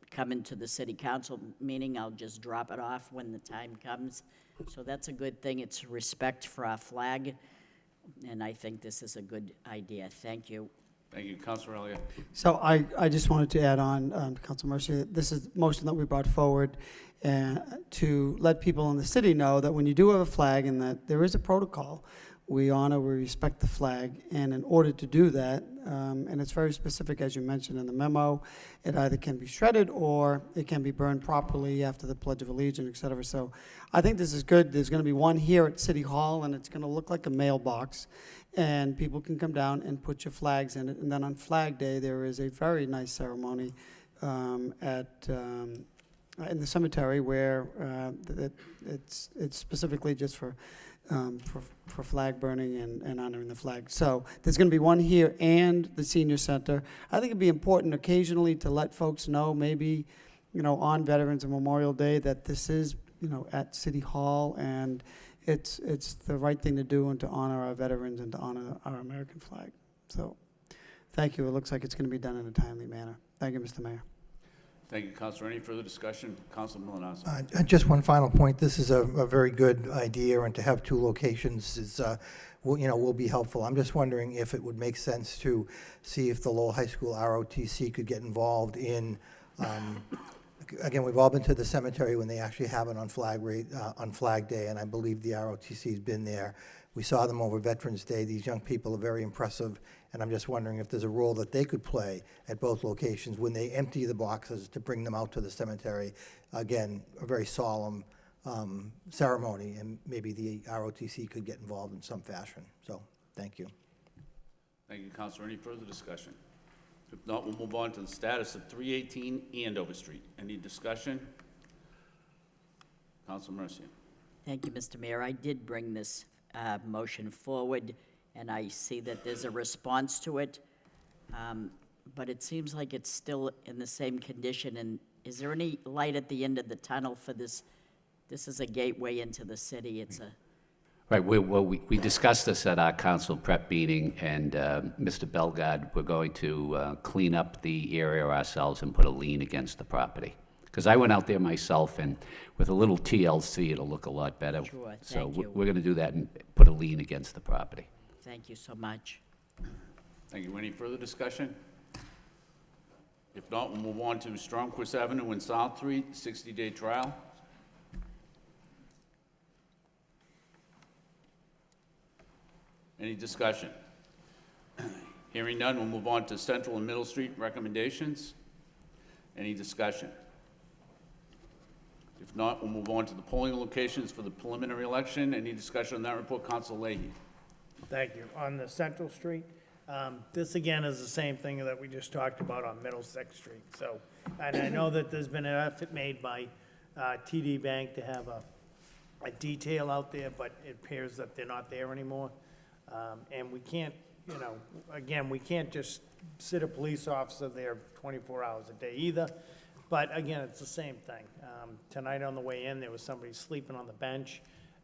come into the City Council meeting, I'll just drop it off when the time comes. So that's a good thing. It's respect for our flag, and I think this is a good idea. Thank you. Thank you. Councilor Elliott. So I just wanted to add on, Council Mercy, this is motion that we brought forward to let people in the city know that when you do have a flag and that there is a protocol, we honor, we respect the flag, and in order to do that, and it's very specific, as you mentioned in the memo, it either can be shredded or it can be burned properly after the Pledge of Allegiance, et cetera. So I think this is good. There's going to be one here at City Hall, and it's going to look like a mailbox, and people can come down and put your flags in it. And then on Flag Day, there is a very nice ceremony in the cemetery where it's specifically just for flag burning and honoring the flag. So there's going to be one here and the Senior Center. I think it'd be important occasionally to let folks know, maybe, on Veterans Memorial Day, that this is, at City Hall, and it's the right thing to do and to honor our veterans and to honor our American flag. So thank you. It looks like it's going to be done in a timely manner. Thank you, Mr. Mayor. Thank you, Councilor. Any further discussion? Councilor Milonazo. Just one final point. This is a very good idea, and to have 2 locations is, will be helpful. I'm just wondering if it would make sense to see if the Lowell High School ROTC could get involved in, again, we've all been to the cemetery when they actually have it on Flag Day, and I believe the ROTC's been there. We saw them over Veterans Day. These young people are very impressive, and I'm just wondering if there's a role that they could play at both locations when they empty the boxes to bring them out to the cemetery. Again, a very solemn ceremony, and maybe the ROTC could get involved in some fashion. So, thank you. Thank you, Councilor. Any further discussion? If not, we'll move on to the status of 318 Andover Street. Any discussion? Councilor Mercier. Thank you, Mr. Mayor. I did bring this motion forward, and I see that there's a response to it, but it seems like it's still in the same condition. And is there any light at the end of the tunnel for this? This is a gateway into the city. It's a... Right, we discussed this at our council prep meeting, and Mr. Bellegarde, we're going to clean up the area ourselves and put a lien against the property. Because I went out there myself, and with a little TLC, it'll look a lot better. Sure, so thank you. we're going to do that and put a lien against the property. Thank you so much. Thank you. Any further discussion? If not, we'll move on to Stromquist Avenue and South Street, 60-day trial. Any discussion? Hearing none, we'll move on to Central and Middle Street recommendations. Any discussion? If not, we'll move on to the polling locations for the preliminary election. Any discussion on that report? Council Leahy. Thank you. On the Central Street, this again is the same thing that we just talked about on Middlesex Street. So, and I know that there's been an effort made by TD Bank to have a detail out there, but it appears that they're not there anymore. And we can't, you know, again, we can't just sit a police officer there 24 hours a day either. But again, it's the same thing. Tonight on the way in, there was somebody sleeping on the bench.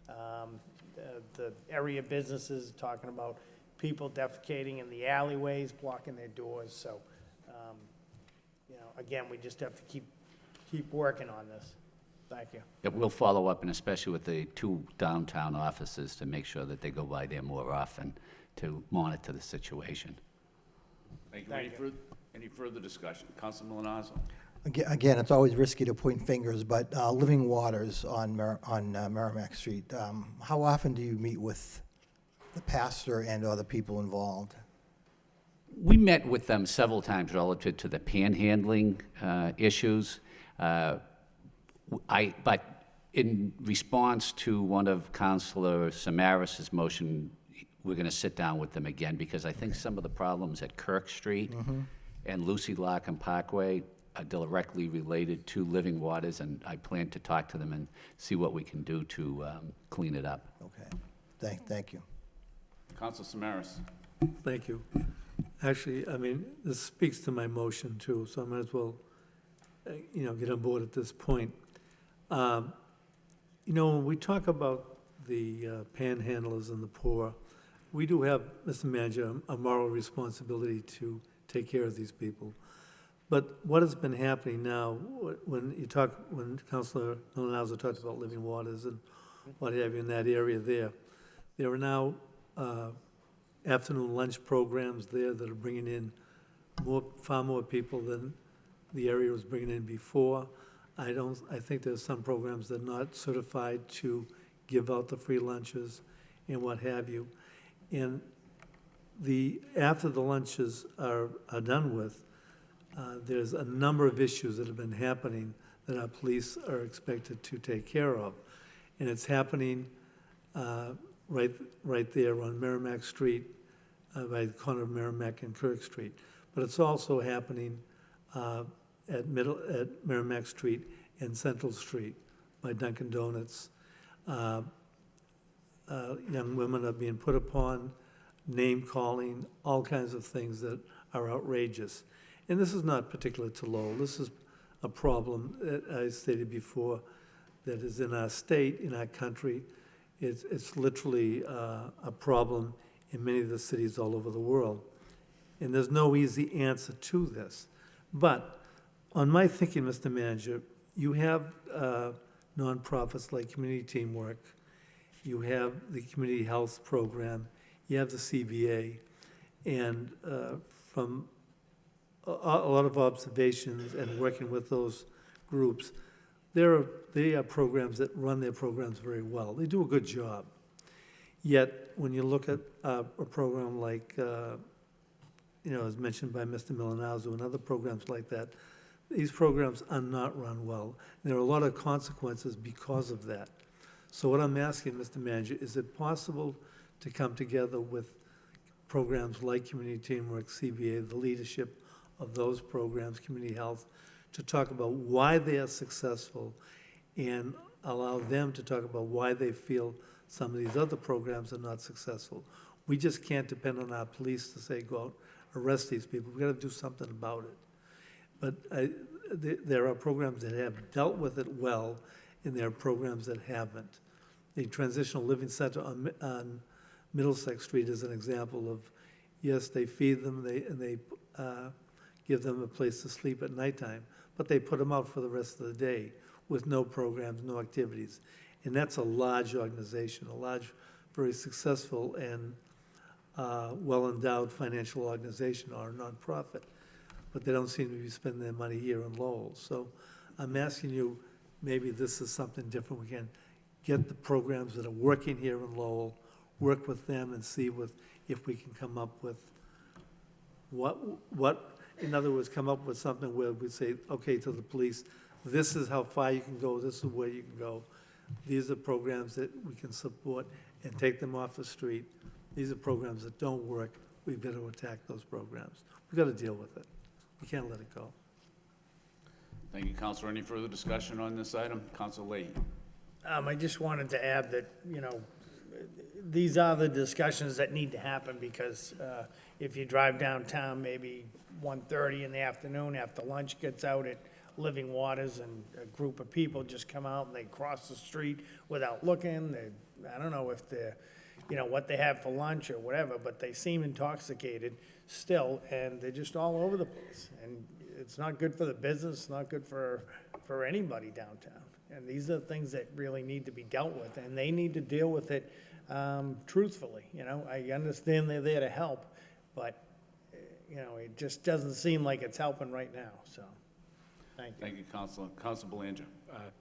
The area businesses talking about people defecating in the alleyways, blocking their doors. So, you know, again, we just have to keep working on this. Thank you. Yeah, we'll follow up, and especially with the 2 downtown offices, to make sure that they go by there more often to monitor the situation. Thank you. Any further discussion? Councilman Milonazo? Again, it's always risky to point fingers, but Living Waters on Merrimack Street, how often do you meet with the pastor and other people involved? We met with them several times relative to the panhandling issues. But in response to one of Councilor Samaras' motion, we're going to sit down with them again, because I think some of the problems at Kirk Street and Lucy Lock and Parkway are directly related to Living Waters, and I plan to talk to them and see what we can do to clean it up. Okay, thank you. Councilor Samaras? Thank you. Actually, I mean, this speaks to my motion too, so I might as well, you know, get on board at this point. You know, when we talk about the panhandlers and the poor, we do have, Mr. Manager, a moral responsibility to take care of these people. But what has been happening now, when Councilor Milonazo talks about Living Waters and what have you in that area there are now afternoon lunch programs there that are bringing in far more people than the area was bringing in before. I think there's some programs that are not certified to give out the free lunches and what have you. And after the lunches are done with, there's a number of issues that have been happening that our police are expected to take care of. And it's happening right there on Merrimack Street, by the corner of Merrimack and Kirk Street. But it's also happening at Merrimack Street and Central Street by Dunkin' Donuts. Young women are being put upon, name-calling, all kinds of things that are outrageous. And this is not particular to Lowell. This is a problem that I stated before that is in our state, in our country. It's literally a problem in many of the cities all over the world. And there's no easy answer to this. But on my thinking, Mr. Manager, you have nonprofits like Community Teamwork, you have the Community Health Program, you have the CVA, and from a lot of observations and working with those groups, they are programs that run their programs very well. They do a good job. Yet, when you look at a program like, you know, as mentioned by Mr. Milonazo and other programs like that, these programs are not run well. And there are a lot of consequences because of that. So what I'm asking, Mr. Manager, is it possible to come together with programs like Community Teamwork, CVA, the leadership of those programs, Community Health, to talk about why they are successful and allow them to talk about why they feel some of these other programs are not successful. We just can't depend on our police to say, go out, arrest these people. We've got to do something about it. But there are programs that have dealt with it well, and there are programs that haven't. The Transitional Living Center on Middlesex Street is an example of, yes, they feed them, and they give them a place to sleep at nighttime, but they put them out for the rest of the day with no programs, no activities. And that's a large organization, a large, very successful and well-endowed financial organization or a nonprofit. But they don't seem to be spending their money here in Lowell. So I'm asking you, maybe this is something different. We can get the programs that are working here in Lowell, work with them and see if we can come up with in other words, come up with something where we say, okay, to the police, this is how far you can go, this is where you can go. These are programs that we can support and take them off the street. These are programs that don't work. We've got to attack those programs. We've got to deal with it. We can't let it go. Thank you, Councilor. Any further discussion on this item? Councilor Leahy. I just wanted to add that, you know, these are the discussions that need to happen, because if you drive downtown, maybe 1:30 in the afternoon after lunch gets out at Living Waters, and a group of people just come out and they cross the street without looking. I don't know if they're, you know, what they have for lunch or whatever, but they seem intoxicated still, and they're just all over the place. And it's not good for the business, not good for anybody downtown. And these are things that really need to be dealt with, and they need to deal with it truthfully. You know, I understand they're there to help, but, you know, it just doesn't seem like it's helping right now, so, thank you. Thank you, Councilor. Councilor Belanger.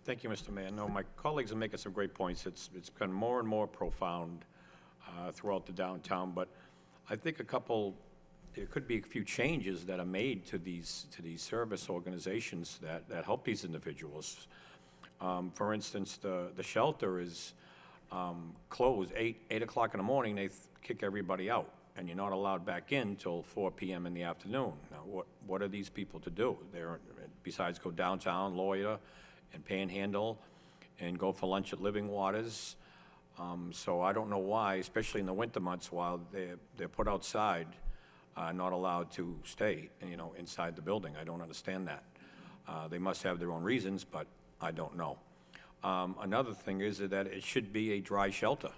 Thank you, Mr. Mayor. No, my colleagues are making some great points. It's become more and more profound throughout the downtown, but I think there could be a few changes that are made to these service organizations that help these individuals. For instance, the shelter is closed 8 o'clock in the morning. They kick everybody out, and you're not allowed back in till 4 p.m. in the afternoon. Now, what are these people to do? Besides go downtown, loiter, and panhandle, and go for lunch at Living Waters. So I don't know why, especially in the winter months, while they're put outside, not allowed to stay, you know, inside the building. I don't understand that. They must have their own reasons, but I don't know. Another thing is that it should be a dry shelter.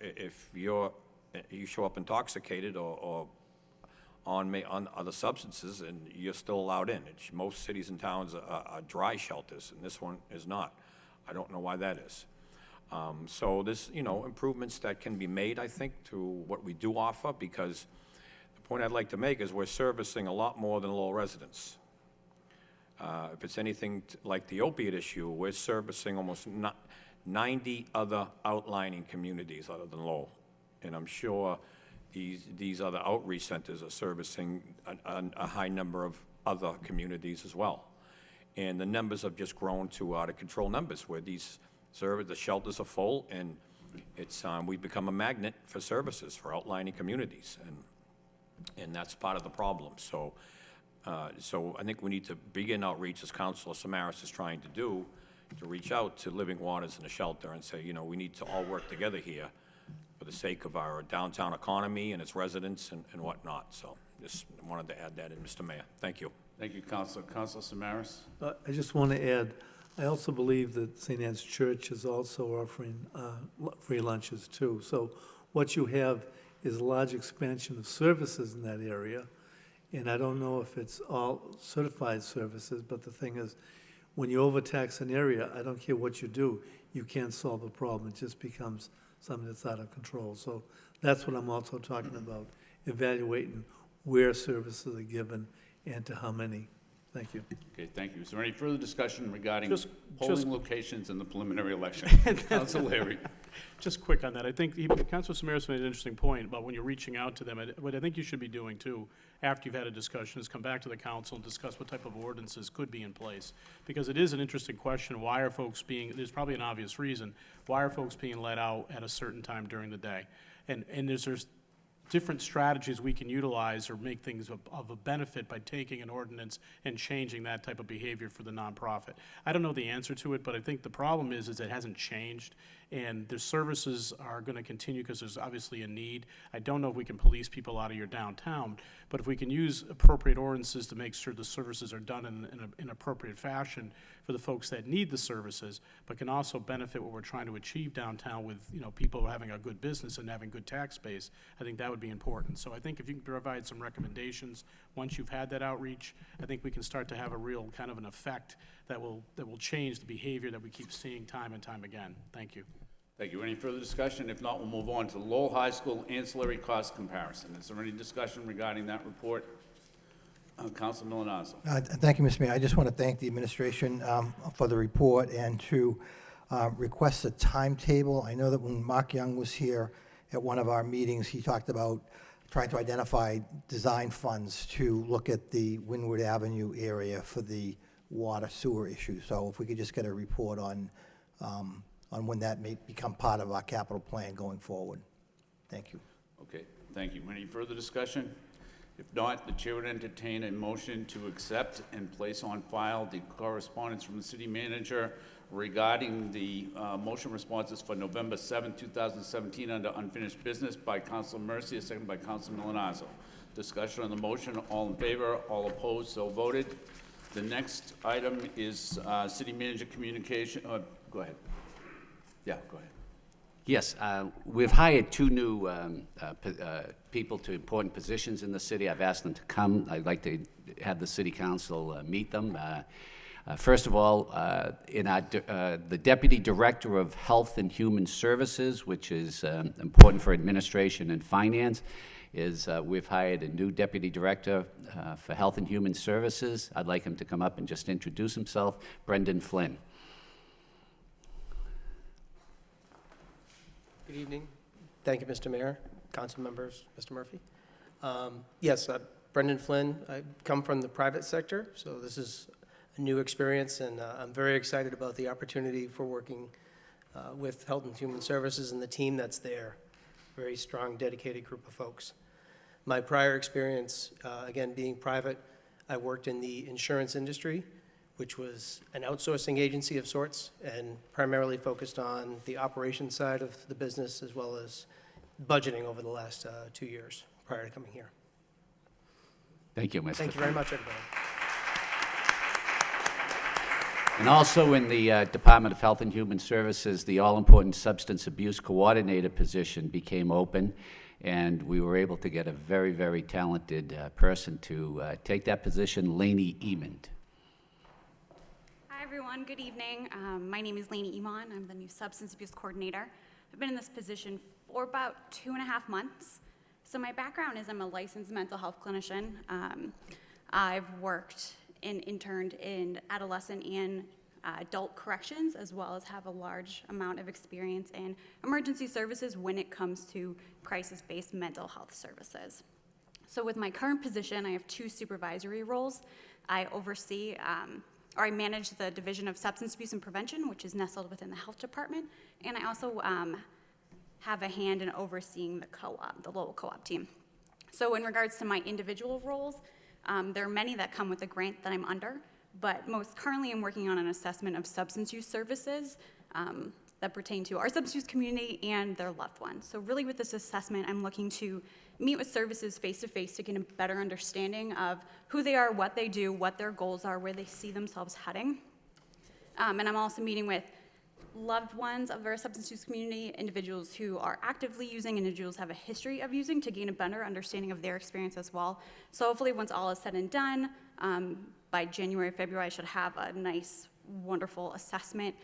If you show up intoxicated or on other substances, and you're still allowed in. Most cities and towns are dry shelters, and this one is not. I don't know why that is. So there's, you know, improvements that can be made, I think, to what we do offer, because the point I'd like to make is we're servicing a lot more than Lowell residents. If it's anything like the opiate issue, we're servicing almost 90 other outlying communities other than Lowell. And I'm sure these other outreach centers are servicing a high number of other communities as well. And the numbers have just grown to out-of-control numbers, where the shelters are full, and we've become a magnet for services for outlying communities, and that's part of the problem. So I think we need to begin outreach, as Councilor Samaras is trying to do, to reach out to Living Waters and the shelter and say, you know, we need to all work together here for the sake of our downtown economy and its residents and whatnot. So just wanted to add that in, Mr. Mayor. Thank you. Thank you, Councilor. Councilor Samaras. I just want to add, I also believe that St. Anne's Church is also offering free lunches too. So what you have is a large expansion of services in that area. And I don't know if it's all certified services, but the thing is, when you overtax an area, I don't care what you do, you can't solve a problem. It just becomes something that's out of control. So that's what I'm also talking about, evaluating where services are given and to how many. Thank you. Okay, thank you. Is there any further discussion regarding Just- polling locations in the preliminary election? Councilor Larry. Just quick on that, I think Councilor Samaras made an interesting point about when you're reaching out to them. What I think you should be doing too, after you've had a discussion, is come back to the council and discuss what type of ordinances could be in place. Because it is an interesting question, why are folks there's probably an obvious reason, why are folks being let out at a certain time during the day? And there's different strategies we can utilize or make things of a benefit by taking an ordinance and changing that type of behavior for the nonprofit. I don't know the answer to it, but I think the problem is it hasn't changed, and the services are going to continue because there's obviously a need. I don't know if we can police people out of your downtown, but if we can use appropriate ordinances to make sure the services are done in an appropriate fashion for the folks that need the services, but can also benefit what we're trying to achieve downtown with, you know, people having a good business and having good tax base, I think that would be important. So I think if you can provide some recommendations, once you've had that outreach, I think we can start to have a real kind of an effect that will change the behavior that we keep seeing time and time again. Thank you. Thank you. Any further discussion? If not, we'll move on to the Lowell High School ancillary cost comparison. Is there any discussion regarding that report? Councilor Milonazo. Thank you, Mr. Mayor. I just want to thank the administration for the report and to request a timetable. I know that when Mark Young was here at one of our meetings, he talked about trying to identify design funds to look at the Windward Avenue area for the water sewer issue. So if we could just get a report on when that may become part of our capital plan going forward. Thank you. Okay, thank you. Any further discussion? If not, the chair would entertain a motion to accept and place on file the correspondence from the city manager regarding the motion responses for November 7, 2017 under unfinished business by Councilor Mercia, seconded by Councilor Milonazo. Discussion on the motion, all in favor, all opposed, so voted. The next item is city manager communication. Go ahead. Yeah, go ahead. Yes, we've hired two new people to important positions in the city. I've asked them to come. I'd like to have the city council meet them. First of all, the Deputy Director of Health and Human Services, which is important for administration and finance, is we've hired a new Deputy Director for Health and Human Services. I'd like him to come up and just introduce himself, Brendan Flynn. Good evening. Thank you, Mr. Mayor, council members, Mr. Murphy. Yes, Brendan Flynn. I come from the private sector, so this is a new experience, and I'm very excited about the opportunity for working with Health and Human Services and the team that's there. Very strong, dedicated group of folks. My prior experience, again, being private, I worked in the insurance industry, which was an outsourcing agency of sorts and primarily focused on the operations side of the business as well as budgeting over the last 2 years prior to coming here. Thank you, Mr. Thank you very much, everybody. And also in the Department of Health and Human Services, the all-important substance abuse coordinator position became open, and we were able to get a very, very talented person to take that position, Lainey Emond. Hi, everyone. Good evening. My name is Lainey Emond. I'm the new substance abuse coordinator. I've been in this position for about 2.5 months. So my background is I'm a licensed mental health clinician. I've worked and interned in adolescent and adult corrections, as well as have a large amount of experience in emergency services when it comes to crisis-based mental health services. So with my current position, I have 2 supervisory roles. I oversee or I manage the Division of Substance Abuse and Prevention, which is nestled within the Health Department, and I also have a hand in overseeing the co-op, the Lowell co-op team. So in regards to my individual roles, there are many that come with the grant that I'm under, but most currently I'm working on an assessment of substance use services that pertain to our substance use community and their loved ones. So really with this assessment, I'm looking to meet with services face-to-face to get a better understanding of who they are, what they do, what their goals are, where they see themselves heading. And I'm also meeting with loved ones of our substance use community, individuals who are actively using, individuals who have a history of using, to gain a better understanding of their experience as well. So hopefully once all is said and done, by January, February, I should have a nice, wonderful assessment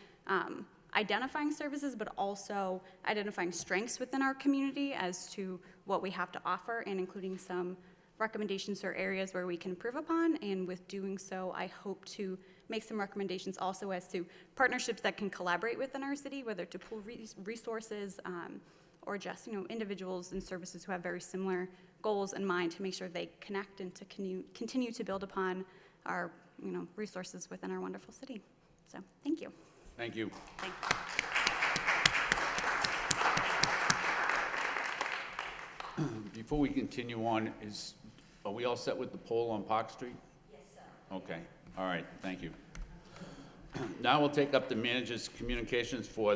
identifying services, but also identifying strengths within our community as to what we have to offer, and including some recommendations for areas where we can improve upon. And with doing so, I hope to make some recommendations also as to partnerships that can collaborate within our city, whether to pool resources or just individuals and services who have very similar goals in mind, to make sure they connect and to continue to build upon our resources within our wonderful city. So thank you. Thank you. Thanks. Before we continue on, are we all set with the poll on Park Street? Yes, sir. Okay, all right, thank you. Now we'll take up the manager's communications for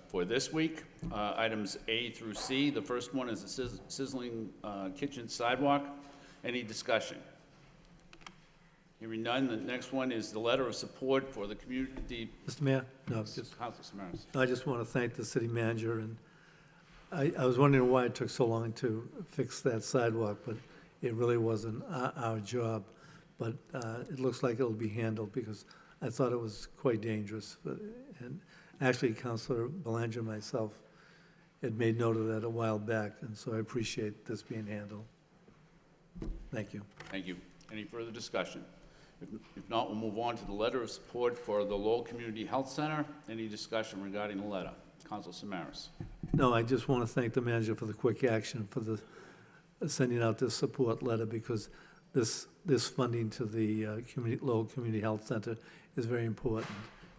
for this week, items A through C. The first one is the sizzling kitchen sidewalk. Any discussion? Hearing none, the next one is the letter of support for the community. Mr. Mayor? No, just, Councilor Samaras. I just want to thank the city manager, and I was wondering why it took so long to fix that sidewalk, but it really wasn't our job. But it looks like it'll be handled, because I thought it was quite dangerous. And actually, Councilor Belanger and myself had made note of that a while back, and so I appreciate this being handled. Thank you. Thank you. Any further discussion? If not, we'll move on to the letter of support for the Lowell Community Health Center. Any discussion regarding the letter? Councilor Samaras. No, I just want to thank the manager for the quick action for the sending out this support letter, because this funding to the Lowell Community Health Center is very important,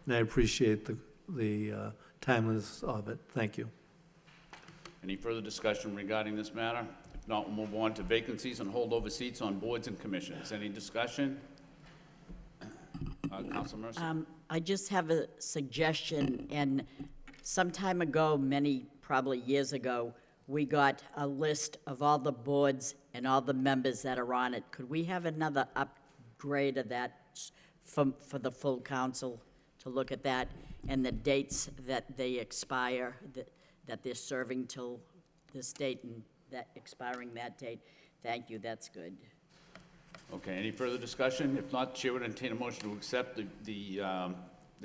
and I appreciate the timeliness of it. Thank you. Any further discussion regarding this matter? If not, we'll move on to vacancies and holdover seats on boards and commissions. Any discussion? Council Mercy? I just have a suggestion, and some time ago, probably years ago, we got a list of all the boards and all the members that are on it. Could we have another upgrade of that for the full council to look at that, and the dates that they expire, that they're serving till this date and that expiring that date? Thank you, that's good. Okay, any further discussion? If not, Chair would entertain a motion to accept the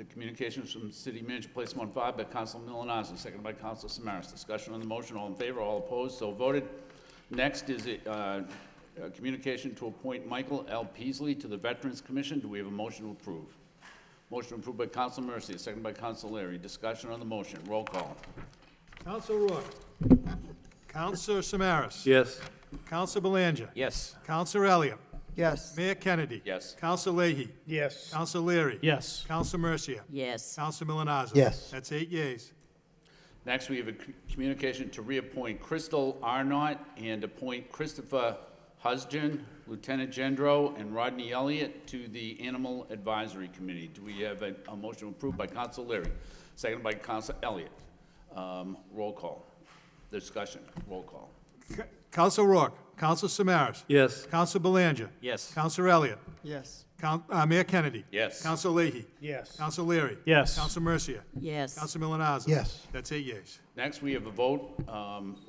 communications from City Manager, place them on file by Council Milonazo, seconded by Council Samaras. Discussion on the motion, all in favor, all opposed, so voted. Next is a communication to appoint Michael L. Peasley to the Veterans Commission. Do we have a motion to approve? Motion approved by Council Mercia, seconded by Council Larry. Discussion on the motion, roll call. Council Rourke. Councilor Samaras. Yes. Council Belanger. Yes. Councilor Elliott. Yes. Mayor Kennedy. Yes. Council Leahy. Yes. Council Leary. Yes. Council Mercia. Yes. Council Milonazo. Yes. That's 8 yeas. Next, we have a communication to reappoint Crystal Arnott and appoint Christopher Husgen, Lieutenant Gendro, and Rodney Elliott to the Animal Advisory Committee. Do we have a motion approved by Council Leary, seconded by Council Elliott? Roll call. Discussion. Roll call. Council Rourke. Council Samaras. Yes. Council Belanger. Yes. Councilor Elliott. Yes. Mayor Kennedy. Yes. Council Leahy. Yes. Council Leary. Yes. Council Mercia. Yes. Council Milonazo. Yes. That's 8 yeas. Next, we have a vote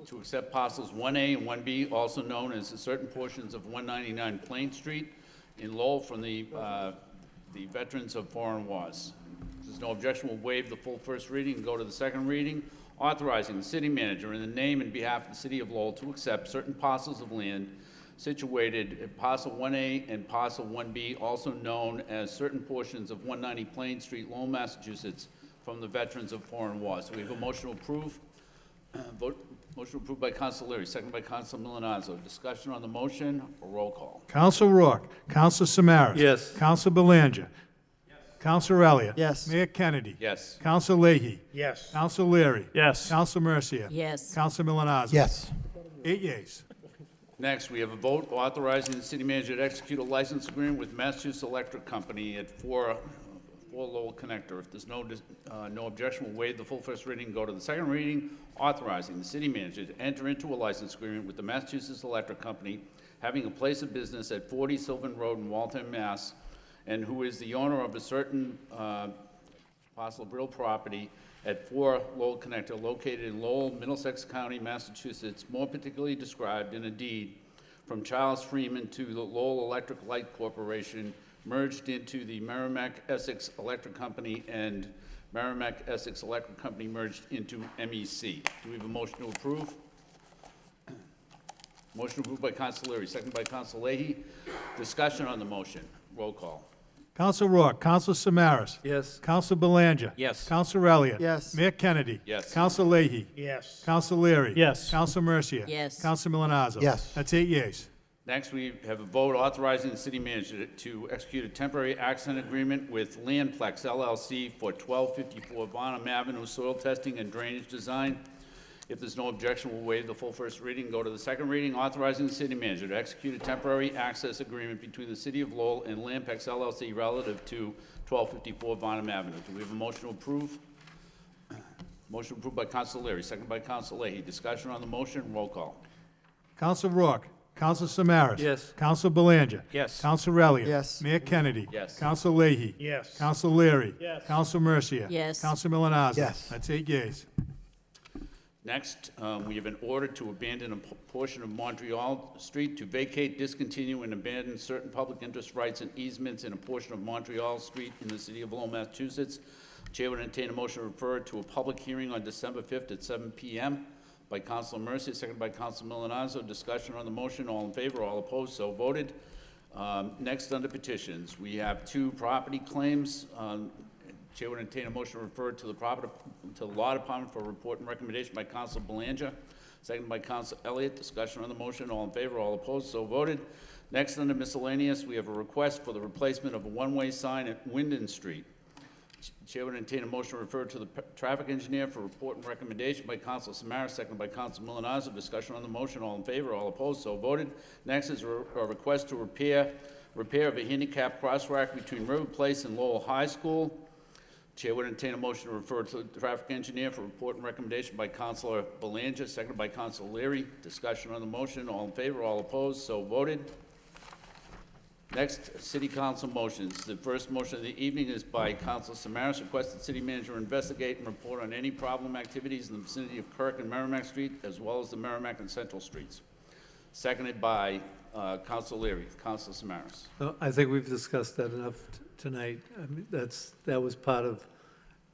to accept parcels 1A and 1B, also known as certain portions of 199 Plain Street in Lowell from the Veterans of Foreign Wars. If there's no objection, we'll waive the full first reading and go to the second reading, authorizing the city manager in the name and behalf of the city of Lowell to accept certain parcels of land situated at parcel 1A and parcel 1B, also known as certain portions of 190 Plain Street, Lowell, Massachusetts, from the Veterans of Foreign Wars. So we have a motion to approve. Motion approved by Council Leary, second by Council Milonazo. Discussion on the motion, or roll call. Council Rourke. Council Samaras. Yes. Council Belanger. Yes. Councilor Elliott. Yes. Mayor Kennedy. Yes. Council Leahy. Yes. Council Leary. Yes. Council Mercia. Yes. Council Milonazo. Yes. 8 yeas. Next, we have a vote authorizing the city manager to execute a license agreement with Massachusetts Electric Company at 4 Lowell Connector. If there's no objection, we'll waive the full first reading and go to the second reading, authorizing the city manager to enter into a license agreement with the Massachusetts Electric Company, having a place of business at 40 Sylvan Road in Waltham, Mass., and who is the owner of a certain parcel of real property at 4 Lowell Connector, located in Lowell, Middlesex County, Massachusetts, more particularly described in a deed from Charles Freeman to the Lowell Electric Light Corporation, merged into the Merrimack Essex Electric Company, and Merrimack Essex Electric Company merged into MEC. Do we have a motion to approve? Motion approved by Council Leary, second by Council Leahy. Discussion on the motion. Roll call. Council Rourke. Council Samaras. Yes. Council Belanger. Yes. Councilor Elliott. Yes. Mayor Kennedy. Yes. Council Leahy. Yes. Council Leary. Yes. Council Mercia. Yes. Council Milonazo. Yes. That's 8 yeas. Next, we have a vote authorizing the city manager to execute a temporary accent agreement with Landplex LLC for 1254 Bonham Avenue soil testing and drainage design. If there's no objection, we'll waive the full first reading, go to the second reading, authorizing the city manager to execute a temporary access agreement between the city of Lowell and Landplex LLC relative to 1254 Bonham Avenue. Do we have a motion to approve? Motion approved by Council Leary, second by Council Leahy. Discussion on the motion, roll call. Council Rourke. Council Samaras. Yes. Council Belanger. Yes. Council Elliott. Yes. Mayor Kennedy. Yes. Council Leahy. Yes. Council Leary. Yes. Council Mercia. Yes. Council Milonazo. Yes. That's 8 yeas. Next, we have an order to abandon a portion of Montreal Street, to vacate, discontinue, and abandon certain public interest rights and easements in a portion of Montreal Street in the city of Lowell, Massachusetts. Chair would entertain a motion to refer to a public hearing on December 5th at 7 p.m. by Council Mercia, seconded by Council Milonazo. Discussion on the motion. All in favor, all opposed, so voted. Next, under petitions, we have 2 property claims. Chair would entertain a motion to refer to the Law Department for report and recommendation by Council Belanger, seconded by Council Elliott. Discussion on the motion. All in favor, all opposed, so voted. Next, under miscellaneous, we have a request for the replacement of a one-way sign at Wyndon Street. Chair would entertain a motion to refer to the traffic engineer for report and recommendation by Council Samaras, seconded by Council Milonazo. Discussion on the motion, all in favor, all opposed, so voted. Next is a request to repair of a handicap crosswalk between River Place and Lowell High School. Chair would entertain a motion to refer to the traffic engineer for report and recommendation by Councilor Belanger, seconded by Councilor Leary. Discussion on the motion, all in favor, all opposed, so voted. Next, City Council motions. The first motion of the evening is by Councilor Samaras, requested City Manager investigate and report on any problem activities in the vicinity of Kirk and Merrimack Street, as well as the Merrimack and Central Streets. Seconded by Councilor Leary. Councilor Samaras. No, I think we've discussed that enough tonight. I mean, that was part of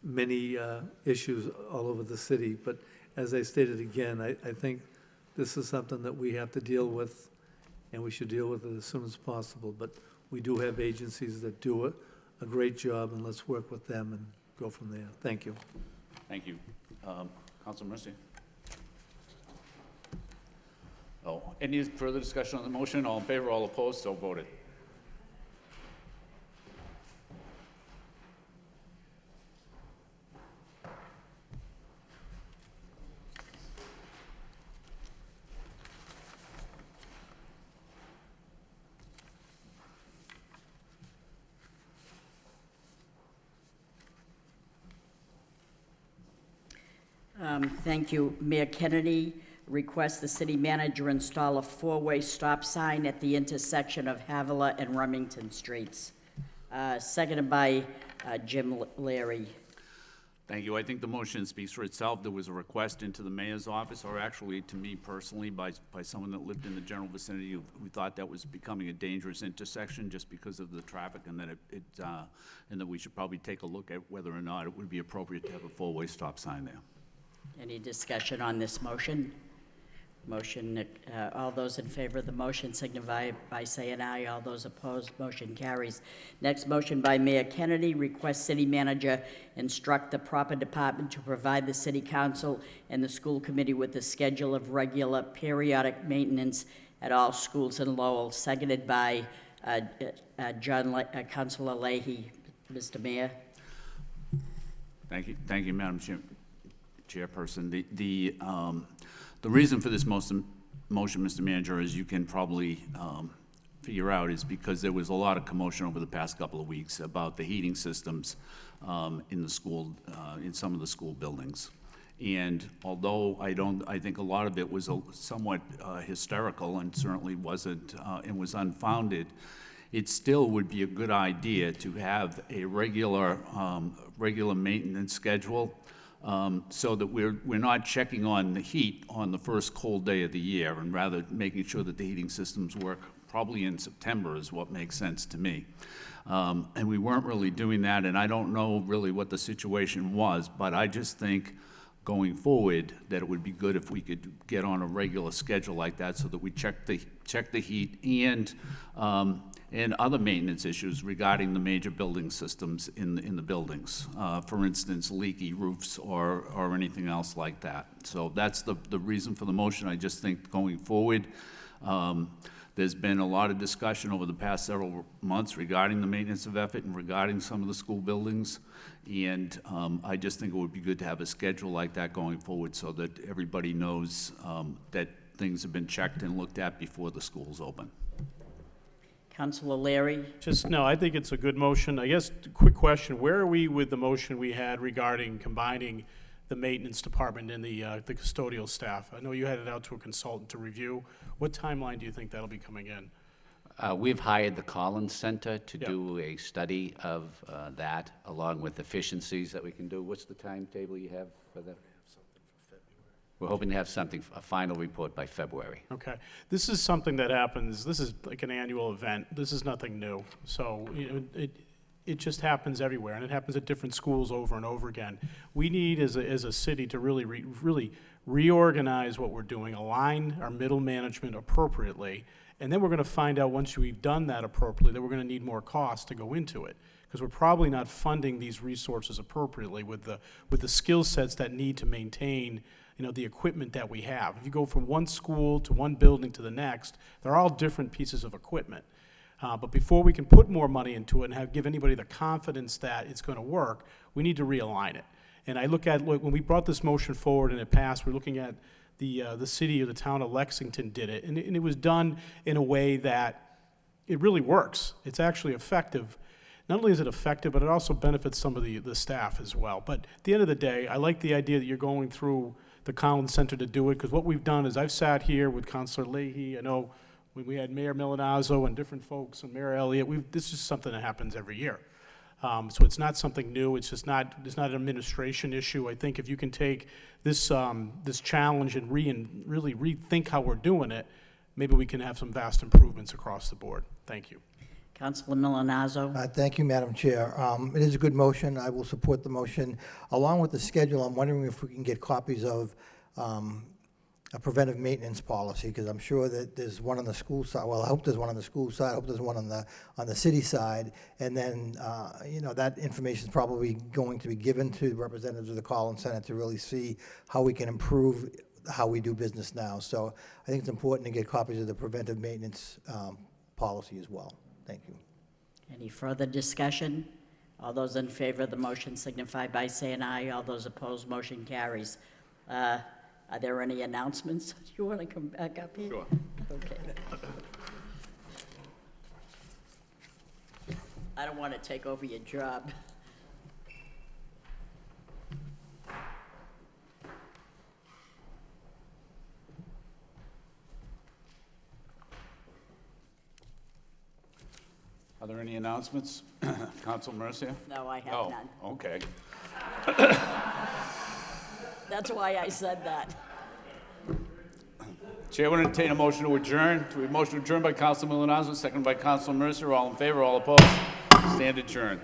many issues all over the city, but as I stated again, I think this is something that we have to deal with, and we should deal with it as soon as possible. But we do have agencies that do a great job, and let's work with them and go from there. Thank you. Thank you. Councilor Mercy. Oh, any further discussion on the motion? All in favor, all opposed, so voted. Thank you. Mayor Kennedy requests the city manager install a four-way stop sign at the intersection of Havilah and Remington Streets. Seconded by Jim Leary. Thank you. I think the motion speaks for itself. There was a request into the mayor's office, or actually to me personally, by someone that lived in the general vicinity who thought that was becoming a dangerous intersection just because of the traffic, and that and that we should probably take a look at whether or not it would be appropriate to have a four-way stop sign there. Any discussion on this motion? Motion, all those in favor of the motion signify by saying aye. All those opposed, motion carries. Next motion by Mayor Kennedy, request city manager instruct the proper department to provide the city council and the school committee with a schedule of regular periodic maintenance at all schools in Lowell, seconded by Councilor Leahy. Mr. Mayor. Thank you, Madam Chairperson. The reason for this motion, Mr. Manager, as you can probably figure out, is because there was a lot of commotion over the past couple of weeks about the heating systems in the school, in some of the school buildings. And although I think a lot of it was somewhat hysterical and certainly wasn't, and was unfounded, it still would be a good idea to have a regular maintenance schedule, so that we're not checking on the heat on the first cold day of the year, and rather making sure that the heating systems work probably in September is what makes sense to me. And we weren't really doing that, and I don't know really what the situation was, but I just think going forward that it would be good if we could get on a regular schedule like that, so that we check the heat and other maintenance issues regarding the major building systems in the buildings. For instance, leaky roofs or anything else like that. So that's the reason for the motion. I just think going forward, there's been a lot of discussion over the past several months regarding the maintenance of effort and regarding some of the school buildings. And I just think it would be good to have a schedule like that going forward, so that everybody knows that things have been checked and looked at before the schools open. Councilor Leary. No, I think it's a good motion. I guess, quick question, where are we with the motion we had regarding combining the maintenance department and the custodial staff? I know you had it out to a consultant to review. What timeline do you think that'll be coming in? We've hired the Collins Center to do a study of that, along with efficiencies that we can do. What's the timetable you have for that? We're hoping to have a final report by February. Okay. This is something that happens, this is like an annual event. This is nothing new. So, it just happens everywhere, and it happens at different schools over and over again. We need, as a city, to really reorganize what we're doing, align our middle management appropriately, and then we're going to find out, once we've done that appropriately, that we're going to need more costs to go into it, because we're probably not funding these resources appropriately with the skill sets that need to maintain the equipment that we have. If you go from one school to one building to the next, they're all different pieces of equipment. But before we can put more money into it and give anybody the confidence that it's going to work, we need to realign it. And I look at, when we brought this motion forward and it passed, we're looking at the city or the town of Lexington did it. And it was done in a way that it really works. It's actually effective. Not only is it effective, but it also benefits some of the staff as well. But at the end of the day, I like the idea that you're going through the Collins Center to do it, because what we've done is I've sat here with Councilor Leahy. I know when we had Mayor Milanazzo and different folks and Mayor Elliott, this is something that happens every year. So it's not something new. It's not an administration issue. I think if you can take this challenge and really rethink how we're doing it, maybe we can have some vast improvements across the board. Thank you. Councilor Milanazzo. Thank you, Madam Chair. It is a good motion. I will support the motion. Along with the schedule, I'm wondering if we can get copies of a preventive maintenance policy, because I'm sure that there's one on the school side. Well, I hope there's one on the school side. I hope there's one on the city side. And then, that information is probably going to be given to the representatives of the Collins Center to really see how we can improve how we do business now. So I think it's important to get copies of the preventive maintenance policy as well. Thank you. Any further discussion? All those in favor of the motion signify by saying aye. All those opposed, motion carries. Are there any announcements? Do you want to come back up here? Sure. Okay. I don't want to take over your job. Are there any announcements? Council Mercia? No, I have none. Okay. That's why I said that. Chair will entertain a motion to adjourn. We have a motion to adjourn by Council Milanazzo, seconded by Council Mercer. All in favor, all opposed. Stand adjourned.